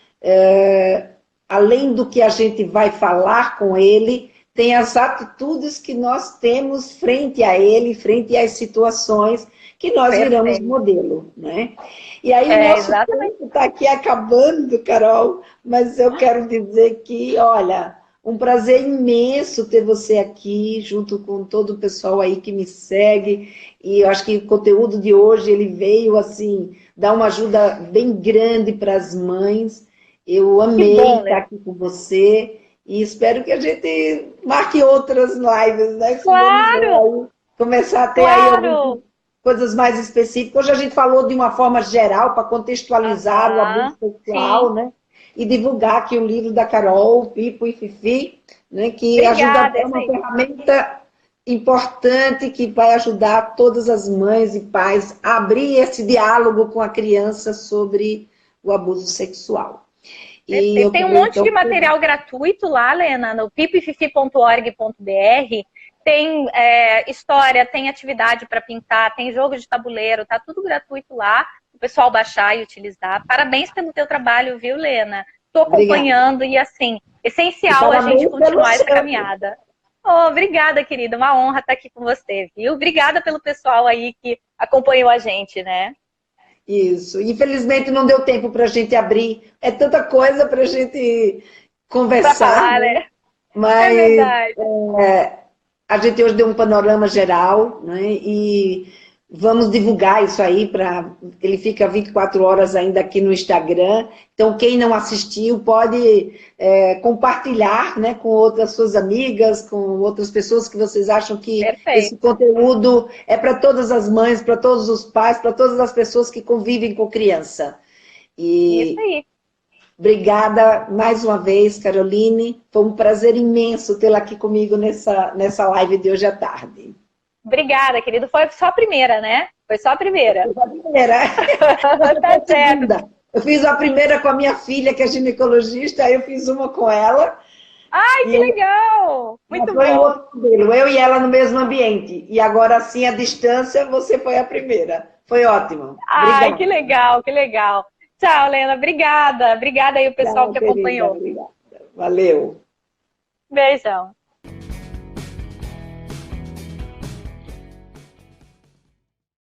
além do que a gente vai falar com ele, tem as atitudes que nós temos frente a ele, frente às situações que nós viramos modelo, né? E aí o nosso tempo está aqui acabando, Carol, mas eu quero dizer que, olha, um prazer imenso ter você aqui, junto com todo o pessoal aí que me segue, e eu acho que o conteúdo de hoje, ele veio, assim, dar uma ajuda bem grande para as mães. Eu amei estar aqui com você. E espero que a gente marque outras lives, né? Claro! Começar a ter aí algumas coisas mais específicas. Hoje a gente falou de uma forma geral, para contextualizar o abuso sexual, né? E divulgar aqui o livro da Carol, Pipo e Fifi, né? Que ajuda a ter uma ferramenta importante que vai ajudar todas as mães e pais a abrir esse diálogo com a criança sobre o abuso sexual. E tem um monte de material gratuito lá, Lena, no pipoefifi.org.br. Tem história, tem atividade para pintar, tem jogo de tabuleiro, tá tudo gratuito lá, o pessoal baixar e utilizar. Parabéns pelo teu trabalho, viu, Lena? Estou acompanhando e, assim, essencial a gente continuar essa caminhada. Obrigada, querida, uma honra estar aqui com você, viu? Obrigada pelo pessoal aí que acompanhou a gente, né? Isso. Infelizmente não deu tempo para a gente abrir. É tanta coisa para a gente conversar. Pra falar, né? Mas é verdade. A gente hoje deu um panorama geral, né? E vamos divulgar isso aí para ele fica 24 horas ainda aqui no Instagram. Então quem não assistiu pode compartilhar, né, com outras suas amigas, com outras pessoas que vocês acham que esse conteúdo é para todas as mães, para todos os pais, para todas as pessoas que convivem com criança. E isso aí. Obrigada mais uma vez, Caroline. Foi um prazer imenso tê-la aqui comigo nessa live de hoje à tarde. Obrigada, querido. Foi só a primeira, né? Foi só a primeira. Foi só a primeira. Tá certo. Eu fiz a primeira com a minha filha, que é ginecologista, aí eu fiz uma com ela. Ai, que legal! Muito bom. Outro modelo, eu e ela no mesmo ambiente. E agora, assim, à distância, você foi a primeira. Foi ótimo. Ai, obrigada. Que legal, que legal. Tchau, Lena. Obrigada. Obrigada aí o pessoal que acompanhou. Obrigada. Valeu. Beijão.